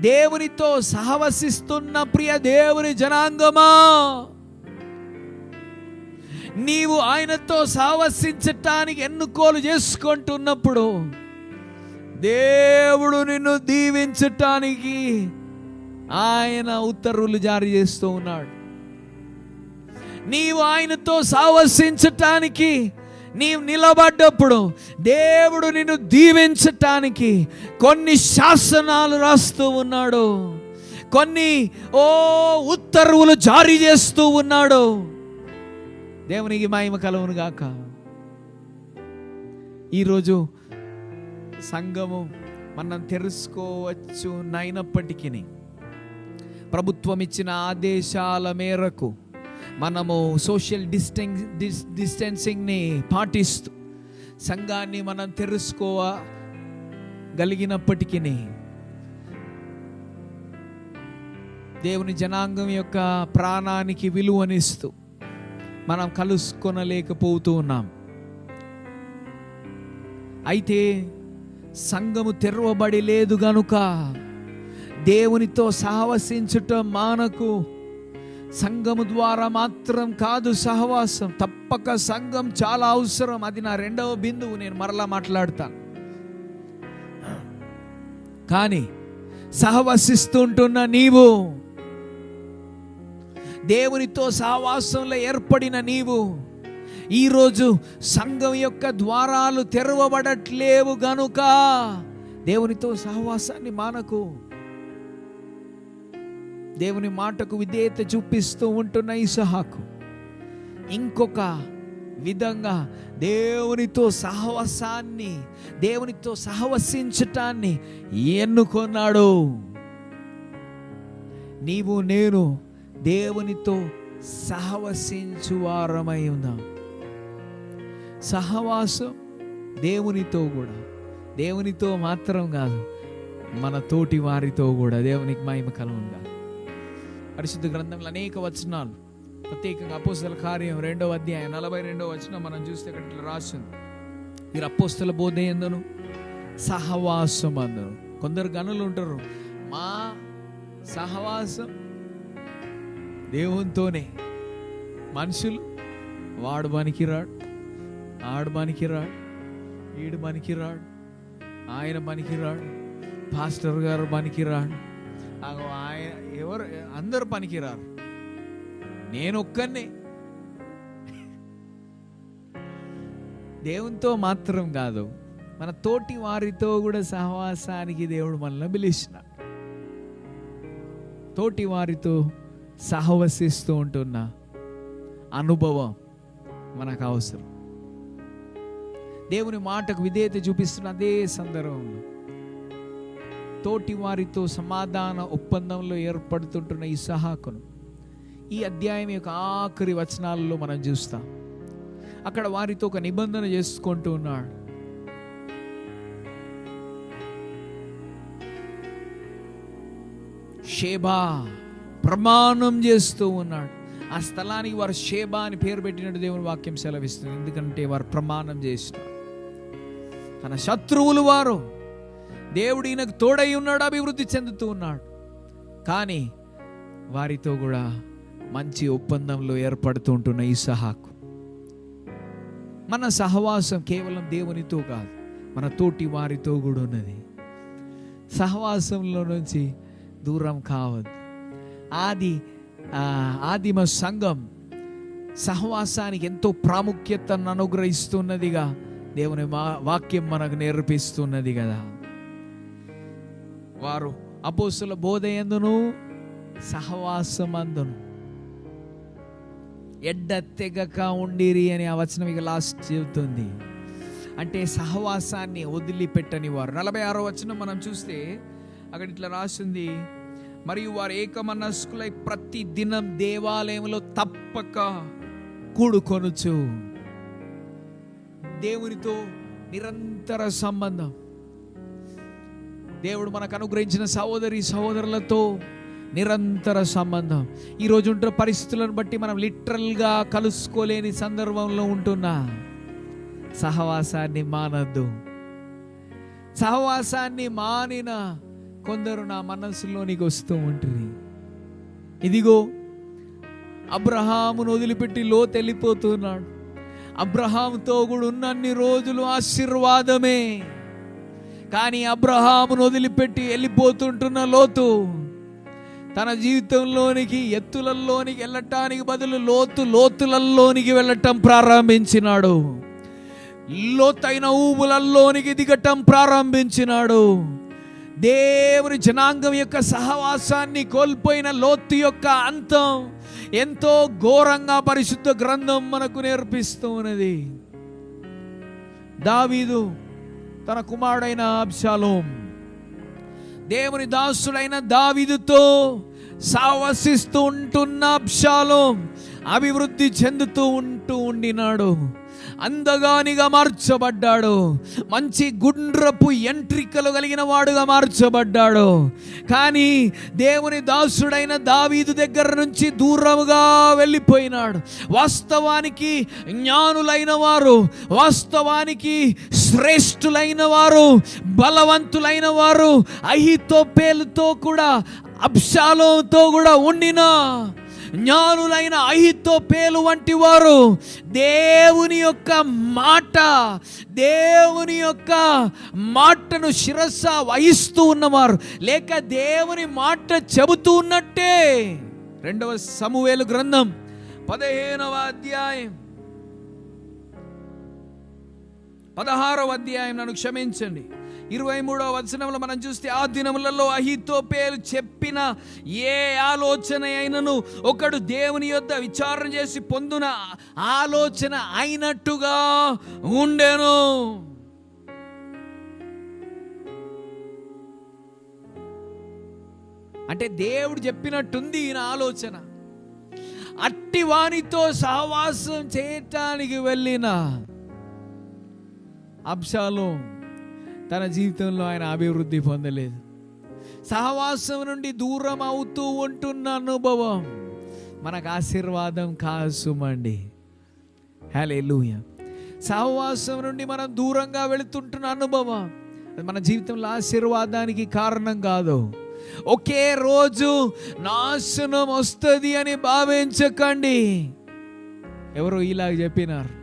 దేవునితో సహవసిస్తున్న ప్రియ దేవుని జనాంగమా, నీవు ఆయనతో సహవసించటానికి ఎన్నుకోలు చేసుకుంటున్నప్పుడు దేవుడు నిన్ను దీవించటానికి ఆయన ఉత్తర్వులు జారీ చేస్తూ ఉన్నాడు. నీవు ఆయనతో సహవసించటానికి నీవు నిలబడ్డప్పుడు దేవుడు నిన్ను దీవించటానికి కొన్ని శాసనాలు రాస్తూ ఉన్నాడు, కొన్ని ఉత్తర్వులు జారీ చేస్తూ ఉన్నాడు. దేవునికి మహిమ కలుగును గాక. ఈరోజు సంఘము మనం తెలుసుకోవచ్చు నైనప్పటికీ ప్రభుత్వం ఇచ్చిన ఆదేశాల మేరకు మనము సోషల్ డిస్టెన్సింగ్ని పాటిస్తూ సంఘాన్ని మనం తెలుసుకోగలిగినప్పటికీ దేవుని జనాంగం యొక్క ప్రాణానికి విలువనిస్తూ మనం కలుసుకొనలేకపోతూ ఉన్నాం. అయితే సంఘము తెరవబడి లేదు గనుక దేవునితో సహవసించటం మానకు. సంఘము ద్వారా మాత్రం కాదు సహవాసం, తప్పక సంఘం చాలా అవసరం. అది నా రెండవ బిందువు, నేను మరలా మాట్లాడతాను. కానీ సహవసిస్తుంటున్న నీవు, దేవునితో సహవాసంలో ఏర్పడిన నీవు, ఈరోజు సంఘం యొక్క ద్వారాలు తెరవబడట్లేవు గనుక దేవునితో సహవాసాన్ని మానకు. దేవుని మాటకు విధేయత చూపిస్తూ ఉంటున్న ఇస్హాకు ఇంకొక విధంగా దేవునితో సహవాసాన్ని, దేవునితో సహవసించటాన్ని ఎన్నుకొన్నాడు. నీవు నేను దేవునితో సహవసించువారమై ఉన్నాం. సహవాసం దేవునితో కూడా, దేవునితో మాత్రం కాదు, మన తోటి వారితో కూడా. దేవునికి మహిమ కలుగునుగా. పరిశుద్ధ గ్రంథంలో అనేక వచనాలు, ప్రత్యేకంగా అపోస్తల కార్యం 2వ అధ్యాయం 42వ వచనం మనం చూస్తే అక్కడ ఇట్లా రాసింది, మీరు అపోస్తల బోధ యందును సహవాసం అందరు. కొందరు గనులు ఉంటారు, మా సహవాసం దేవునితోనే. మనుషులు వాడు పనికిరాడు, ఆడు పనికిరాడు, ఈడు పనికిరాడు, ఆయన పనికిరాడు, పాస్టర్ గారు పనికిరాడు, ఆయన ఎవరు, అందరు పనికిరారు, నేను ఒక్కనే. దేవునితో మాత్రం కాదు, మన తోటి వారితో కూడా సహవాసానికి దేవుడు మనల్ని పిలిచినాడు. తోటి వారితో సహవసిస్తూ ఉంటున్న అనుభవం మనకు అవసరం. దేవుని మాటకు విధేయత చూపిస్తున్న అదే సందర్భంలో తోటి వారితో సమాధాన ఒప్పందంలో ఏర్పడుతుంటున్న ఇస్హాకును ఈ అధ్యాయం యొక్క ఆఖరి వచనాలలో మనం చూస్తాం. అక్కడ వారితో ఒక నిబంధన చేసుకుంటూ ఉన్నాడు. షేబా ప్రమాణం చేస్తూ ఉన్నాడు. ఆ స్థలానికి వారు షేబా అని పేరు పెట్టినట్టు దేవుని వాక్యం సెలవిస్తుంది. ఎందుకంటే వారు ప్రమాణం చేసినారు. తన శత్రువులు వారు, దేవుడు ఈయనకు తోడై ఉన్నాడు, అభివృద్ధి చెందుతూ ఉన్నాడు. కానీ వారితో కూడా మంచి ఒప్పందంలో ఏర్పడుతూ ఉంటున్న ఇస్హాకు, మన సహవాసం కేవలం దేవునితో కాదు, మన తోటి వారితో కూడా ఉన్నది. సహవాసంలో నుంచి దూరం కావద్దు. ఆదిమ సంఘం సహవాసానికి ఎంతో ప్రాముఖ్యతను అనుగ్రహిస్తున్నదిగా దేవుని వాక్యం మనకు నేర్పిస్తున్నది కదా. వారు అపోస్తుల బోధ యందును సహవాసమందును ఎడ్డతెగక ఉండిరి అని ఆ వచనం ఇక లాస్ట్ చెబుతుంది. అంటే సహవాసాన్ని వదిలిపెట్టని వారు. 46వ వచనం మనం చూస్తే అక్కడ ఇట్లా రాసింది, మరియు వారు ఏకమనస్కులై ప్రతి దినం దేవాలయంలో తప్పక కూడుకొనుచు. దేవునితో నిరంతర సంబంధం. దేవుడు మనకు అనుగ్రహించిన సహోదరులతో నిరంతర సంబంధం. ఈరోజు ఉంటున్న పరిస్థితులను బట్టి మనం లిటరల్గా కలుసుకోలేని సందర్భంలో ఉంటున్నా సహవాసాన్ని మానద్దు. సహవాసాన్ని మానిన కొందరు నా మనస్సులోనికి వస్తూ ఉంటుంది. ఇదిగో అబ్రహామును వదిలిపెట్టి లోతు వెళ్ళిపోతున్నాడు. అబ్రహాముతో కూడా ఉన్నన్ని రోజులు ఆశీర్వాదమే. కానీ అబ్రహామును వదిలిపెట్టి వెళ్ళిపోతుంటున్న లోతు తన జీవితంలోనికి ఎత్తులలోనికి వెళ్ళటానికి బదులు లోతులలోనికి వెళ్ళటం ప్రారంభించినాడు. లోతైన ఊబులలోనికి దిగటం ప్రారంభించినాడు. దేవుని జనాంగం యొక్క సహవాసాన్ని కోల్పోయిన లోతు యొక్క అంతం ఎంతో ఘోరంగా పరిశుద్ధ గ్రంథం మనకు నేర్పిస్తూ ఉన్నది. దావీదు తన కుమారుడైన అబ్షాలోం దేవుని దాసుడైన దావీదుతో సహవసిస్తూ ఉంటున్న అబ్షాలోం అభివృద్ధి చెందుతూ ఉండినాడు. అందగానిగా మార్చబడ్డాడు. మంచి గుండ్రపు ఎంట్రికలు కలిగిన వాడుగా మార్చబడ్డాడు. కానీ దేవుని దాసుడైన దావీదు దగ్గర నుంచి దూరముగా వెళ్ళిపోయినాడు. వాస్తవానికి జ్ఞానులైన వారు, వాస్తవానికి శ్రేష్ఠులైన వారు, బలవంతులైన వారు అహీతోపేలుతో కూడా, అబ్షాలోముతో కూడా ఉండిన జ్ఞానులైన అహీతోపేలు వంటి వారు దేవుని యొక్క మాటను శిరస్స వహిస్తూ ఉన్నవారు, లేక దేవుని మాట చెబుతూ ఉన్నట్టే. 2వ సమూయేలు గ్రంథం 15వ అధ్యాయం 16వ అధ్యాయం, నన్ను క్షమించండి, 23వ వచనంలో మనం చూస్తే, ఆ దినములలో అహీతోపేలు చెప్పిన ఏ ఆలోచన అయినను ఒకడు దేవుని యొద్ద విచారణ చేసి పొందున ఆలోచన అయినట్టుగా ఉండెను. అంటే దేవుడు చెప్పినట్టుంది ఈయన ఆలోచన. అట్టి వానితో సహవాసం చేయటానికి వెళ్ళిన అబ్షాలోం తన జీవితంలో ఆయన అభివృద్ధి పొందలేదు. సహవాసం నుండి దూరం అవుతూ ఉంటున్న అనుభవం మనకు ఆశీర్వాదం కాసుమండి. హల్లెలూయా. సహవాసం నుండి మనం దూరంగా వెళుతుంటున్న అనుభవం అది మన జీవితంలో ఆశీర్వాదానికి కారణం కాదు. ఒకే రోజు నాశనం వస్తుంది అని భావించకండి. ఎవరు ఇలాగ చెప్పినారు,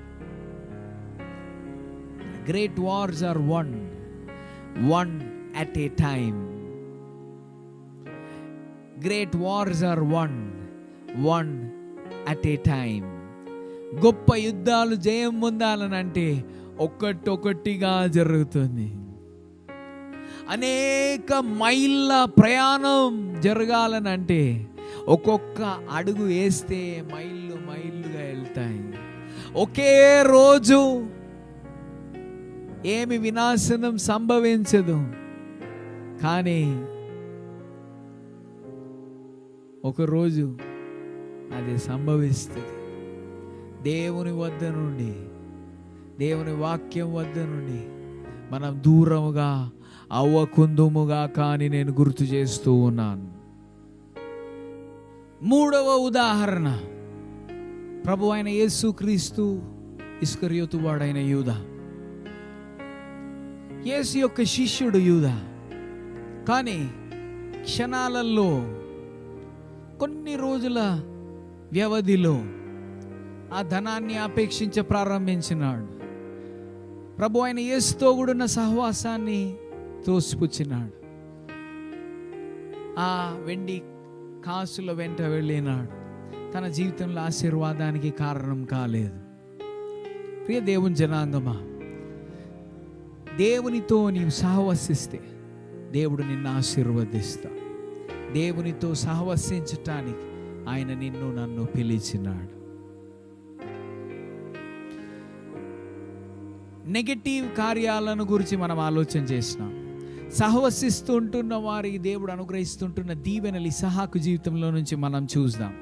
great wars are one at a time. Great wars are one at a time. గొప్ప యుద్ధాలు జయం పొందాలనంటే ఒక్కటొక్కటిగా జరుగుతుంది. అనేక మైళ్ళ ప్రయాణం జరగాలనంటే ఒక్కొక్క అడుగు వేస్తే మైళ్ళుగా వెళ్తాయి. ఒకే రోజు ఏమి వినాశనం సంభవించదు, కానీ ఒకరోజు అది సంభవిస్తుంది. దేవుని వద్ద నుండి, దేవుని వాక్యం వద్ద నుండి మనం దూరముగా అవ్వకుందుముగా కానీ నేను గుర్తు చేస్తూ ఉన్నాను. 3వ ఉదాహరణ, ప్రభు అయిన యేసుక్రీస్తు ఇస్కరియోతు వాడైన యూదా. యేసు యొక్క శిష్యుడు యూదా. కానీ క్షణాలలో, కొన్ని రోజుల వ్యవధిలో ఆ ధనాన్ని అపేక్షించ ప్రారంభించినాడు. ప్రభు అయిన యేసుతో కూడిన సహవాసాన్ని తోసిపుచ్చినాడు. ఆ వెండి కాసుల వెంట వెళ్ళినాడు. తన జీవితంలో ఆశీర్వాదానికి కారణం కాలేదు. ప్రియ దేవుని జనాంగమా, దేవునితో నీవు సహవసిస్తే దేవుడు నిన్ను ఆశీర్వదిస్తాడు. దేవునితో సహవసించటానికి ఆయన నిన్ను నన్ను పిలిచినాడు. నెగటివ్ కార్యాలను గురించి మనం ఆలోచన చేసినాం. సహవసిస్తుంటున్న వారికి దేవుడు అనుగ్రహిస్తుంటున్న దీవెనలు ఇస్సాకు జీవితంలో నుంచి మనం చూద్దాం.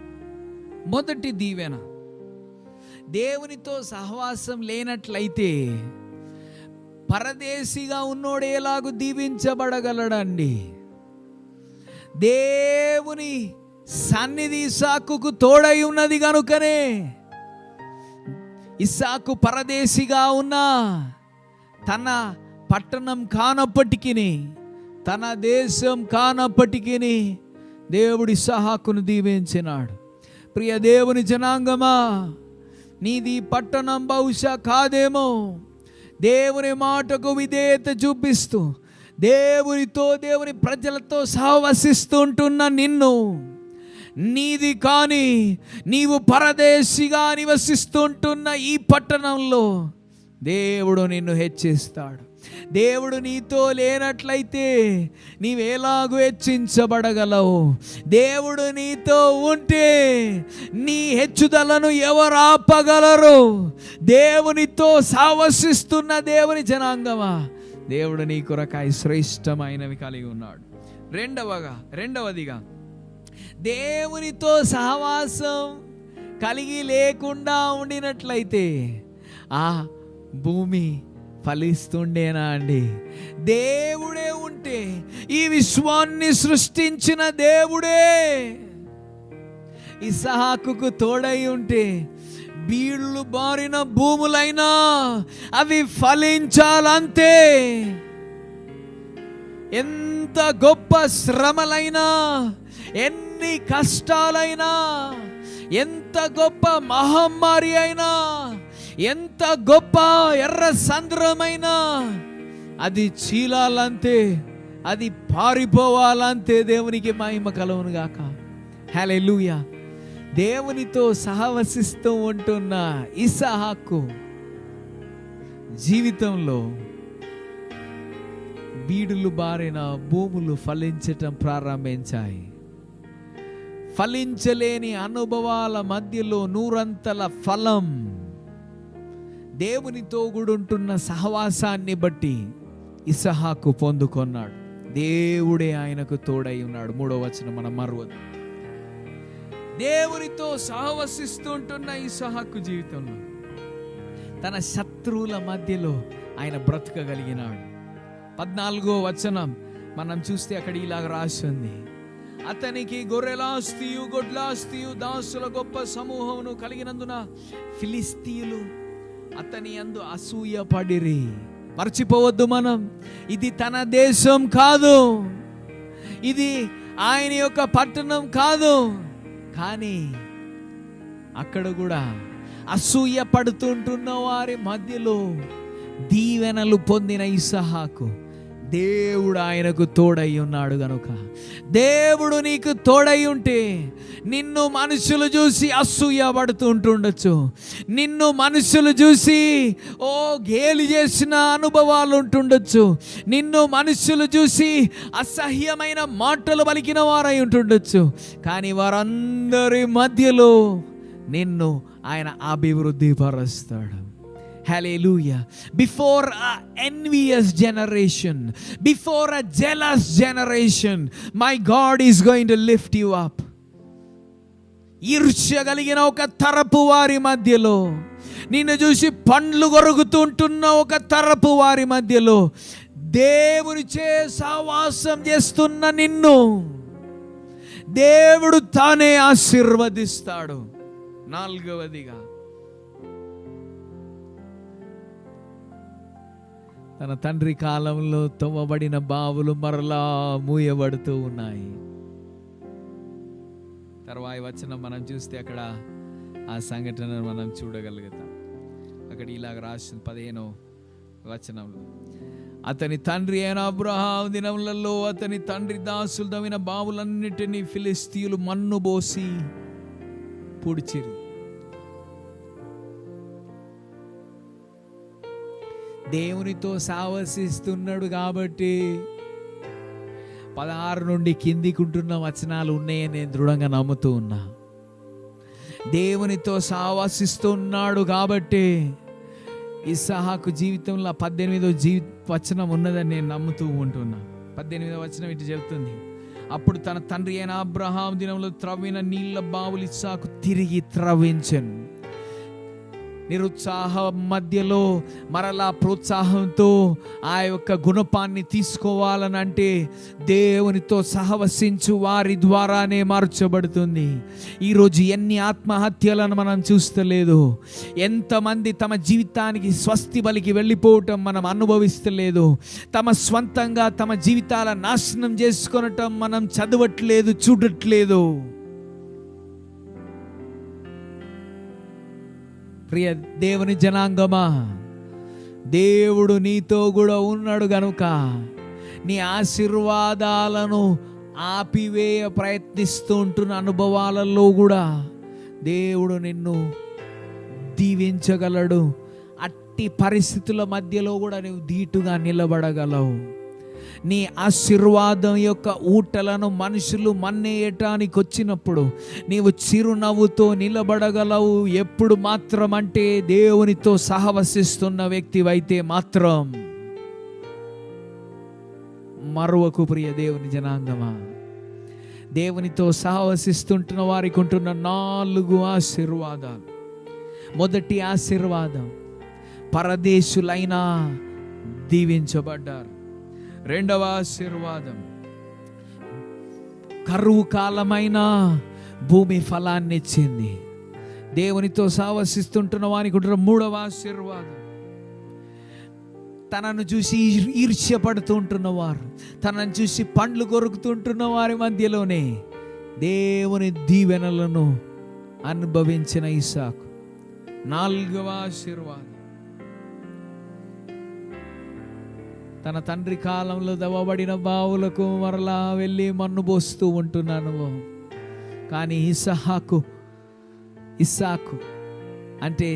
మొదటి దీవెన, దేవునితో సహవాసం లేనట్లయితే పరదేశిగా ఉన్నోడు ఎలాగూ దీవించబడగలడండి. దేవుని సన్నిధి ఇస్సాకుకు తోడై ఉన్నది కనుకనే ఇస్సాకు పరదేశిగా ఉన్నా, తన పట్టణం కానప్పటికీ, తన దేశం కానప్పటికీ దేవుడు ఇస్సాకును దీవించినాడు. ప్రియ దేవుని జనాంగమా, నీది పట్టణం బహుశా కాదేమో, దేవుని మాటకు విధేయత చూపిస్తూ దేవునితో, దేవుని ప్రజలతో సహవసిస్తుంటున్న నిన్ను, నీది కానీ నీవు పరదేశిగా నివసిస్తుంటున్న ఈ పట్టణంలో దేవుడు నిన్ను హెచ్చిస్తాడు. దేవుడు నీతో లేనట్లయితే నీవెలాగూ హెచ్చించబడగలవు. దేవుడు నీతో ఉంటే నీ హెచ్చుదలను ఎవరు ఆపగలరు? దేవునితో సావసిస్తున్న దేవుని జనాంగమా, దేవుడు నీ కొరకాయ శ్రేష్టమైనవి కలిగి ఉన్నాడు. రెండవదిగా దేవునితో సహవాసం కలిగి లేకుండా ఉండినట్లయితే ఆ భూమి ఫలిస్తుండేనా అండి? దేవుడే ఉంటే, ఈ విశ్వాన్ని సృష్టించిన దేవుడే ఇస్సాకుకు తోడై ఉంటే, బీళ్లు బారిన భూములైనా అవి ఫలించాలంతే. ఎంత గొప్ప శ్రమలైనా, ఎన్ని కష్టాలైనా, ఎంత గొప్ప మహమ్మారి అయినా, ఎంత గొప్ప ఎర్ర సంద్రమైనా అది చీలాలంతే, అది పారిపోవాలంతే. దేవునికి మహిమ కలుగును గాక. హల్లెలూయా. దేవునితో సహవసిస్తూ ఉంటున్న ఇస్సాకు జీవితంలో బీడులు బారిన భూములు ఫలించటం ప్రారంభించాయి. ఫలించలేని అనుభవాల మధ్యలో నూరంతల ఫలం దేవునితో కూడుంటున్న సహవాసాన్ని బట్టి ఇస్సాకు పొందుకున్నాడు. దేవుడే ఆయనకు తోడై ఉన్నాడు. 3వ వచనం మనం మరవద్దు. దేవునితో సహవసిస్తూ ఉంటున్న ఇస్సాకు జీవితంలో తన శత్రువుల మధ్యలో ఆయన బ్రతకగలిగినాడు. 14వ వచనం మనం చూస్తే అక్కడ ఇలాగ రాసింది, అతనికి గొర్రెలాస్తియు గొడ్లాస్తియు దాసుల గొప్ప సమూహమును కలిగినందున ఫిలిస్తీయులు అతని యందు అసూయ పడిరి. మర్చిపోవద్దు మనం, ఇది తన దేశం కాదు, ఇది ఆయన యొక్క పట్టణం కాదు. కానీ అక్కడ కూడా అసూయ పడుతుంటున్న వారి మధ్యలో దీవెనలు పొందిన ఇస్సాకు దేవుడు ఆయనకు తోడై ఉన్నాడు గనుక, దేవుడు నీకు తోడై ఉంటే నిన్ను మనుషులు చూసి అసూయ పడుతుంటుండొచ్చు, నిన్ను మనుషులు చూసి గేలి చేసిన అనుభవాలు ఉంటుండొచ్చు, నిన్ను మనుషులు చూసి అసహ్యమైన మాటలు పలికిన వారై ఉంటుండొచ్చు. కానీ వారందరి మధ్యలో నిన్ను ఆయన అభివృద్ధి పరుస్తాడు. Hallelujah. Before an envious generation, before a jealous generation, my God is going to lift you up. ఈర్ష్య కలిగిన ఒక తరపు వారి మధ్యలో, నిన్ను చూసి పండ్లు కొరుకుతుంటున్న ఒక తరపు వారి మధ్యలో దేవునిచే సహవాసం చేస్తున్న నిన్ను దేవుడు తానే ఆశీర్వదిస్తాడు. 4వదిగా తన తండ్రి కాలంలో తవ్వబడిన బావులు మరలా మూయబడుతూ ఉన్నాయి. తర్వాయి వచనం మనం చూస్తే అక్కడ ఆ సంఘటనను మనం చూడగలుగుతాం. అక్కడ ఇలాగ రాసింది 15వ వచనంలో, అతని తండ్రి అయిన అబ్రహాము దినములలో అతని తండ్రి దాసులు తవ్విన బావులన్నిటినీ ఫిలిస్తీయులు మన్ను పోసి పూడ్చిరి. దేవునితో సావసిస్తున్నాడు కాబట్టి 16 నుండి కిందికి ఉంటున్న వచనాలు ఉన్నాయని నేను దృఢంగా నమ్ముతూ ఉన్నా. దేవునితో సావసిస్తున్నాడు కాబట్టి ఇస్సాకు జీవితంలో 18వ వచనం ఉన్నదని నేను నమ్ముతూ ఉంటున్నా. 18వ వచనం ఇటు చెబుతుంది, అప్పుడు తన తండ్రి అయిన అబ్రహాము దినంలో త్రవ్విన నీళ్ల బావులు ఇస్సాకు తిరిగి త్రవ్వించెను. నిరుత్సాహం మధ్యలో మరలా ప్రోత్సాహంతో ఆ యొక్క గుణపాన్ని తీసుకోవాలనంటే దేవునితో సహవసించు వారి ద్వారానే మార్చబడుతుంది. ఈరోజు ఎన్ని ఆత్మహత్యలను మనం చూస్తలేదు, ఎంతమంది తమ జీవితానికి స్వస్తి బలికి వెళ్ళిపోవటం మనం అనుభవిస్తలేదు, తమ స్వంతంగా తమ జీవితాల నాశనం చేసుకొనటం మనం చదవట్లేదు, చూడట్లేదు. ప్రియ దేవుని జనాంగమా, దేవుడు నీతో కూడా ఉన్నాడు గనుక నీ ఆశీర్వాదాలను ఆపివేయ ప్రయత్నిస్తూ ఉంటున్న అనుభవాలలో కూడా దేవుడు నిన్ను దీవించగలడు. అట్టి పరిస్థితుల మధ్యలో కూడా నువ్వు ధీటుగా నిలబడగలవు. నీ ఆశీర్వాదం యొక్క ఊటలను మనుషులు మన్నేయటానికి వచ్చినప్పుడు నీవు చిరునవ్వుతో నిలబడగలవు. ఎప్పుడు మాత్రం అంటే దేవునితో సహవసిస్తున్న వ్యక్తివైతే మాత్రం. మరొక ప్రియ దేవుని జనాంగమా, దేవునితో సహవసిస్తుంటున్న వారికి ఉంటున్న 4 ఆశీర్వాదాలు. మొదటి ఆశీర్వాదం, పరదేశులైనా దీవించబడ్డారు. రెండవ ఆశీర్వాదం, కరువు కాలమైన భూమి ఫలాన్ని ఇచ్చింది. దేవునితో సహవసిస్తుంటున్న వారికి ఉంటున్న 3వ ఆశీర్వాదం, తనను చూసి ఈర్ష్యపడుతూ ఉంటున్నవారు, తనను చూసి పండ్లు కొరుకుతుంటున్న వారి మధ్యలోనే దేవుని దీవెనలను అనుభవించిన ఇస్సాకు. 4వ ఆశీర్వాదం, తన తండ్రి కాలంలో దవ్వబడిన బావులకు మరలా వెళ్ళి మన్ను పోస్తూ ఉంటున్నాను. కానీ ఇస్సాకు అంటే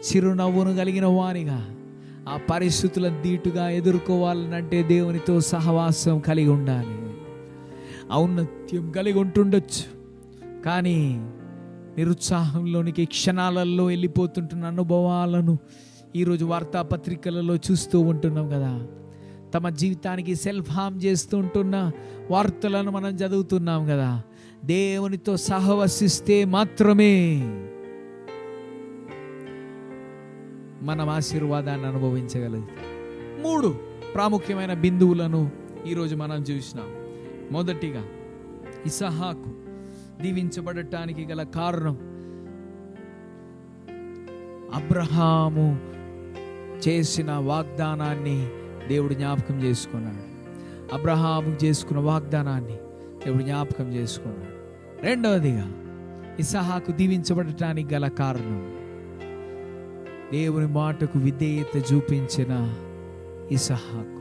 చిరునవ్వును కలిగిన వానిగా, ఆ పరిస్థితులను ధీటుగా ఎదుర్కోవాలనంటే దేవునితో సహవాసం కలిగి ఉండాలి. ఔన్నత్యం కలిగి ఉంటుండొచ్చు, కానీ నిరుత్సాహంలోనికి క్షణాలలో వెళ్ళిపోతుంటున్న అనుభవాలను ఈరోజు వార్తాపత్రికలలో చూస్తూ ఉంటున్నాం కదా. తమ జీవితానికి సెల్ఫ్ హార్మ్ చేస్తూ ఉంటున్న వార్తలను మనం చదువుతున్నాం కదా. దేవునితో సహవసిస్తే మాత్రమే మనం ఆశీర్వాదాన్ని అనుభవించగలుగుతాం. 3 ప్రాముఖ్యమైన బిందువులను ఈరోజు మనం చూసినాం. మొదటిగా, ఇస్సాకు దీవించబడటానికి గల కారణం, అబ్రహాము చేసిన వాగ్దానాన్ని దేవుడు జ్ఞాపకం చేసుకున్నాడు. అబ్రహాము చేసుకున్న వాగ్దానాన్ని దేవుడు జ్ఞాపకం చేసుకున్నాడు. రెండవదిగా, ఇస్సాకు దీవించబడటానికి గల కారణం, దేవుని మాటకు విధేయత చూపించిన ఇస్సాకు.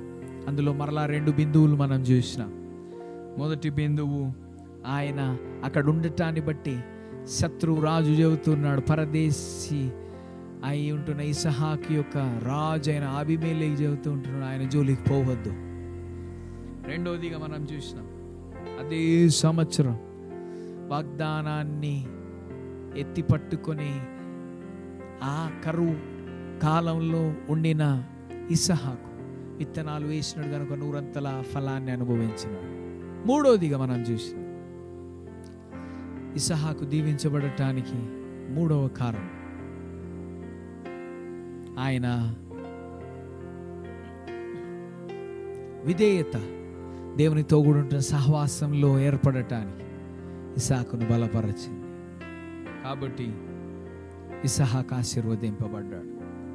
అందులో మరలా 2 బిందువులు మనం చూసినాం. మొదటి బిందువు, ఆయన అక్కడ ఉండటాన్ని బట్టి శత్రువు రాజు చెబుతున్నాడు, పరదేశి అయి ఉంటున్న ఇస్సాకు యొక్క రాజు అయిన అబీమెలెకు చెబుతూ ఉంటున్నాడు, ఆయన జోలికి పోవద్దు. రెండవదిగా మనం చూసినాం, అదే సంవత్సరం వాగ్దానాన్ని ఎత్తి పట్టుకొని ఆ కరువు కాలంలో ఉండిన ఇస్సాకు విత్తనాలు వేసినాడు కనుక 100 ఫలాన్ని అనుభవించినాడు. మూడవదిగా మనం చూసినాం, ఇస్సాకు దీవించబడటానికి 3వ కారణం, ఆయన విధేయత, దేవునితో కూడా ఉంటున్న సహవాసంలో ఏర్పడటానికి ఇస్సాకును బలపరచింది. కాబట్టి ఇస్సాకు ఆశీర్వదింపబడ్డాడు.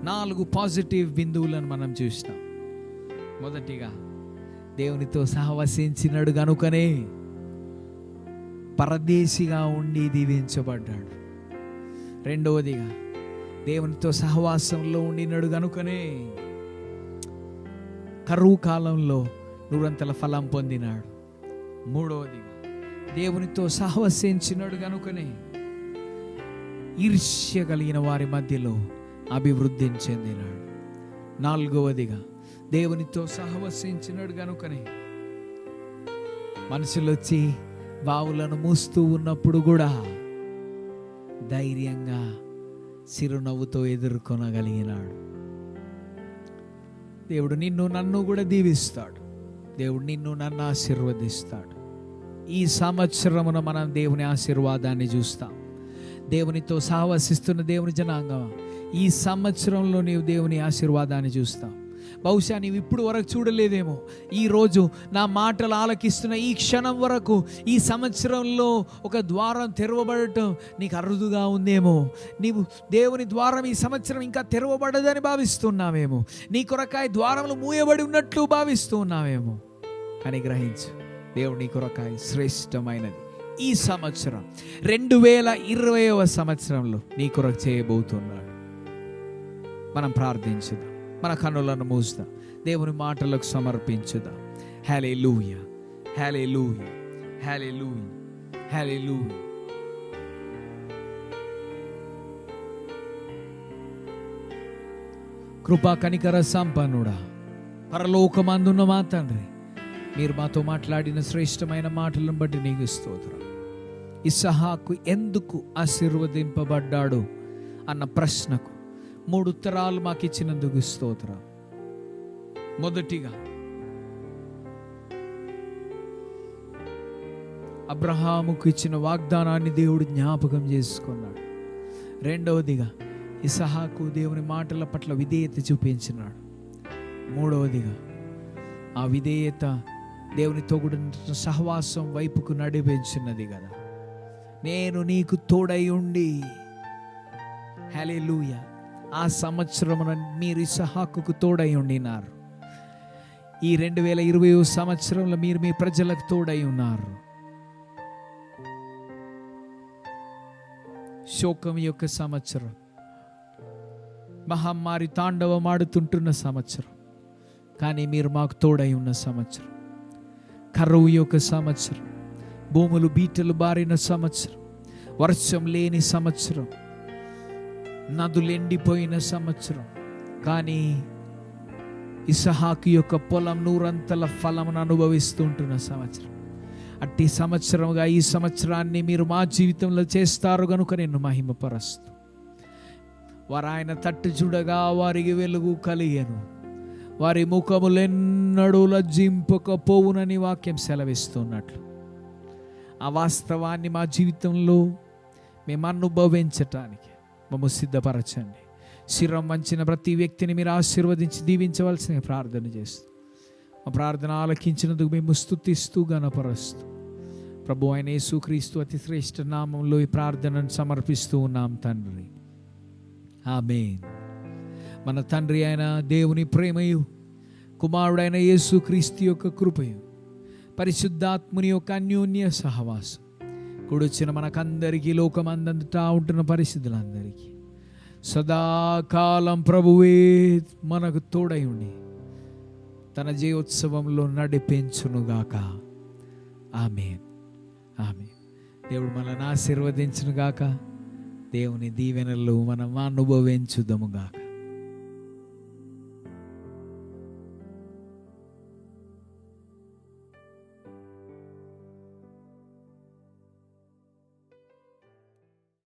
4 పాజిటివ్ బిందువులను మనం చూసినాం. మొదటిగా, దేవునితో సహవసించినాడు గనుకనే పరదేశిగా ఉండి దీవించబడ్డాడు. రెండవదిగా, దేవునితో సహవాసంలో ఉండినాడు గనుకనే కరువు కాలంలో 100 ఫలం పొందినాడు. మూడవదిగా, దేవునితో సహవసించినాడు గనుకనే ఈర్ష్య కలిగిన వారి మధ్యలో అభివృద్ధిని చెందినాడు. నాలుగవదిగా, దేవునితో సహవసించినాడు గనుకనే మనుషులు వచ్చి బావులను మూస్తూ ఉన్నప్పుడు కూడా ధైర్యంగా చిరునవ్వుతో ఎదుర్కొనగలిగినాడు. దేవుడు నిన్ను నన్ను కూడా దీవిస్తాడు. దేవుడు నిన్ను నన్ను ఆశీర్వదిస్తాడు. ఈ సంవత్సరమున మనం దేవుని ఆశీర్వాదాన్ని చూస్తాం. దేవునితో సహవసిస్తున్న దేవుని జనాంగం, ఈ సంవత్సరంలో నీవు దేవుని ఆశీర్వాదాన్ని చూస్తావు. బహుశా నీవు ఇప్పుడు వరకు చూడలేదేమో. ఈరోజు నా మాటలు ఆలకిస్తున్న ఈ క్షణం వరకు ఈ సంవత్సరంలో ఒక ద్వారం తెరవబడటం నీకు అరుదుగా ఉందేమో. నీవు దేవుని ద్వారం ఈ సంవత్సరం ఇంకా తెరవబడదని భావిస్తున్నావేమో. నీ కొరకాయ ద్వారములు మూయబడి ఉన్నట్లు భావిస్తూ ఉన్నావేమో. కానీ గ్రహించు, దేవుడు నీ కొరకాయ శ్రేష్టమైనది ఈ సంవత్సరం 2020వ సంవత్సరంలో నీ కొరకు చేయబోతున్నాడు. మనం ప్రార్థించుదాం, మన కన్నులను మూస్తాం, దేవుని మాటలకు సమర్పించుదాం. హల్లెలూయా, హల్లెలూయా, హల్లెలూయా, హల్లెలూయా. కృపా కనికర సంపన్నుడా, పరలోకమందున్న మా తండ్రి, మీరు మాతో మాట్లాడిన శ్రేష్టమైన మాటలను బట్టి నీకు స్తోత్రం. ఇస్సాకు ఎందుకు ఆశీర్వదింపబడ్డాడు అన్న ప్రశ్నకు 3 ఉత్తరాలు మాకు ఇచ్చినందుకు స్తోత్రం. మొదటిగా, అబ్రహాముకు ఇచ్చిన వాగ్దానాన్ని దేవుడు జ్ఞాపకం చేసుకున్నాడు. రెండవదిగా ఇసహాకు దేవుని మాటల పట్ల విధేయత చూపించినాడు. మూడవదిగా ఆ విధేయత దేవుని తోడు సహవాసం వైపుకు నడిపించినది కదా. నేను నీకు తోడై ఉండి, హల్లెలూయా, ఆ సంవత్సరమున మీరు ఇసహాకుకు తోడై ఉండినారు. ఈ 2020 సంవత్సరంలో మీరు మీ ప్రజలకు తోడై ఉన్నారు. శోకం యొక్క సంవత్సరం, మహమ్మారి తాండవం ఆడుతుంటున్న సంవత్సరం, కానీ మీరు మాకు తోడై ఉన్న సంవత్సరం. కరువు యొక్క సంవత్సరం, భూములు బీటలు బారిన సంవత్సరం, వర్షం లేని సంవత్సరం, నదులు ఎండిపోయిన సంవత్సరం, కానీ ఇసహాకు యొక్క పొలం నూరంతల ఫలమును అనుభవిస్తుంటున్న సంవత్సరం. అట్టి సంవత్సరంగా ఈ సంవత్సరాన్ని మీరు మా జీవితంలో చేస్తారు కనుక నేను మహిమపరుస్తూ, వారు ఆయన తట్టు చూడగా వారికి వెలుగు కలిగెను, వారి ముఖములెన్నడూ లజ్జింపకపోవునని వాక్యం సెలవిస్తున్నట్లు ఆ వాస్తవాన్ని మా జీవితంలో మేము అనుభవించటానికి మమ్ము సిద్ధపరచండి. శిరం వంచిన ప్రతి వ్యక్తిని మీరు ఆశీర్వదించి దీవించవలసిన ప్రార్థన చేస్తూ, మా ప్రార్థన ఆలకించినందుకు మేము స్తుతిస్తూ గణపరుస్తూ, ప్రభు అయిన యేసుక్రీస్తు అతి శ్రేష్ఠ నామంలో ఈ ప్రార్థనను సమర్పిస్తూ ఉన్నాం తండ్రి, ఆమేన్. మన తండ్రి అయిన దేవుని ప్రేమయు, కుమారుడైన యేసుక్రీస్తు యొక్క కృపయు, పరిశుద్ధాత్ముని యొక్క అన్యోన్య సహవాసం కూడొచ్చిన మనకందరికీ, లోకమందంతటా ఉంటున్న పరిశుద్ధులందరికీ సదాకాలం ప్రభువే మనకు తోడై ఉండి తన జయోత్సవంలో నడిపించునుగాక. ఆమేన్, ఆమేన్. దేవుడు మనల్ని ఆశీర్వదించునుగాక. దేవుని దీవెనలు మనం అనుభవించుదముగాక.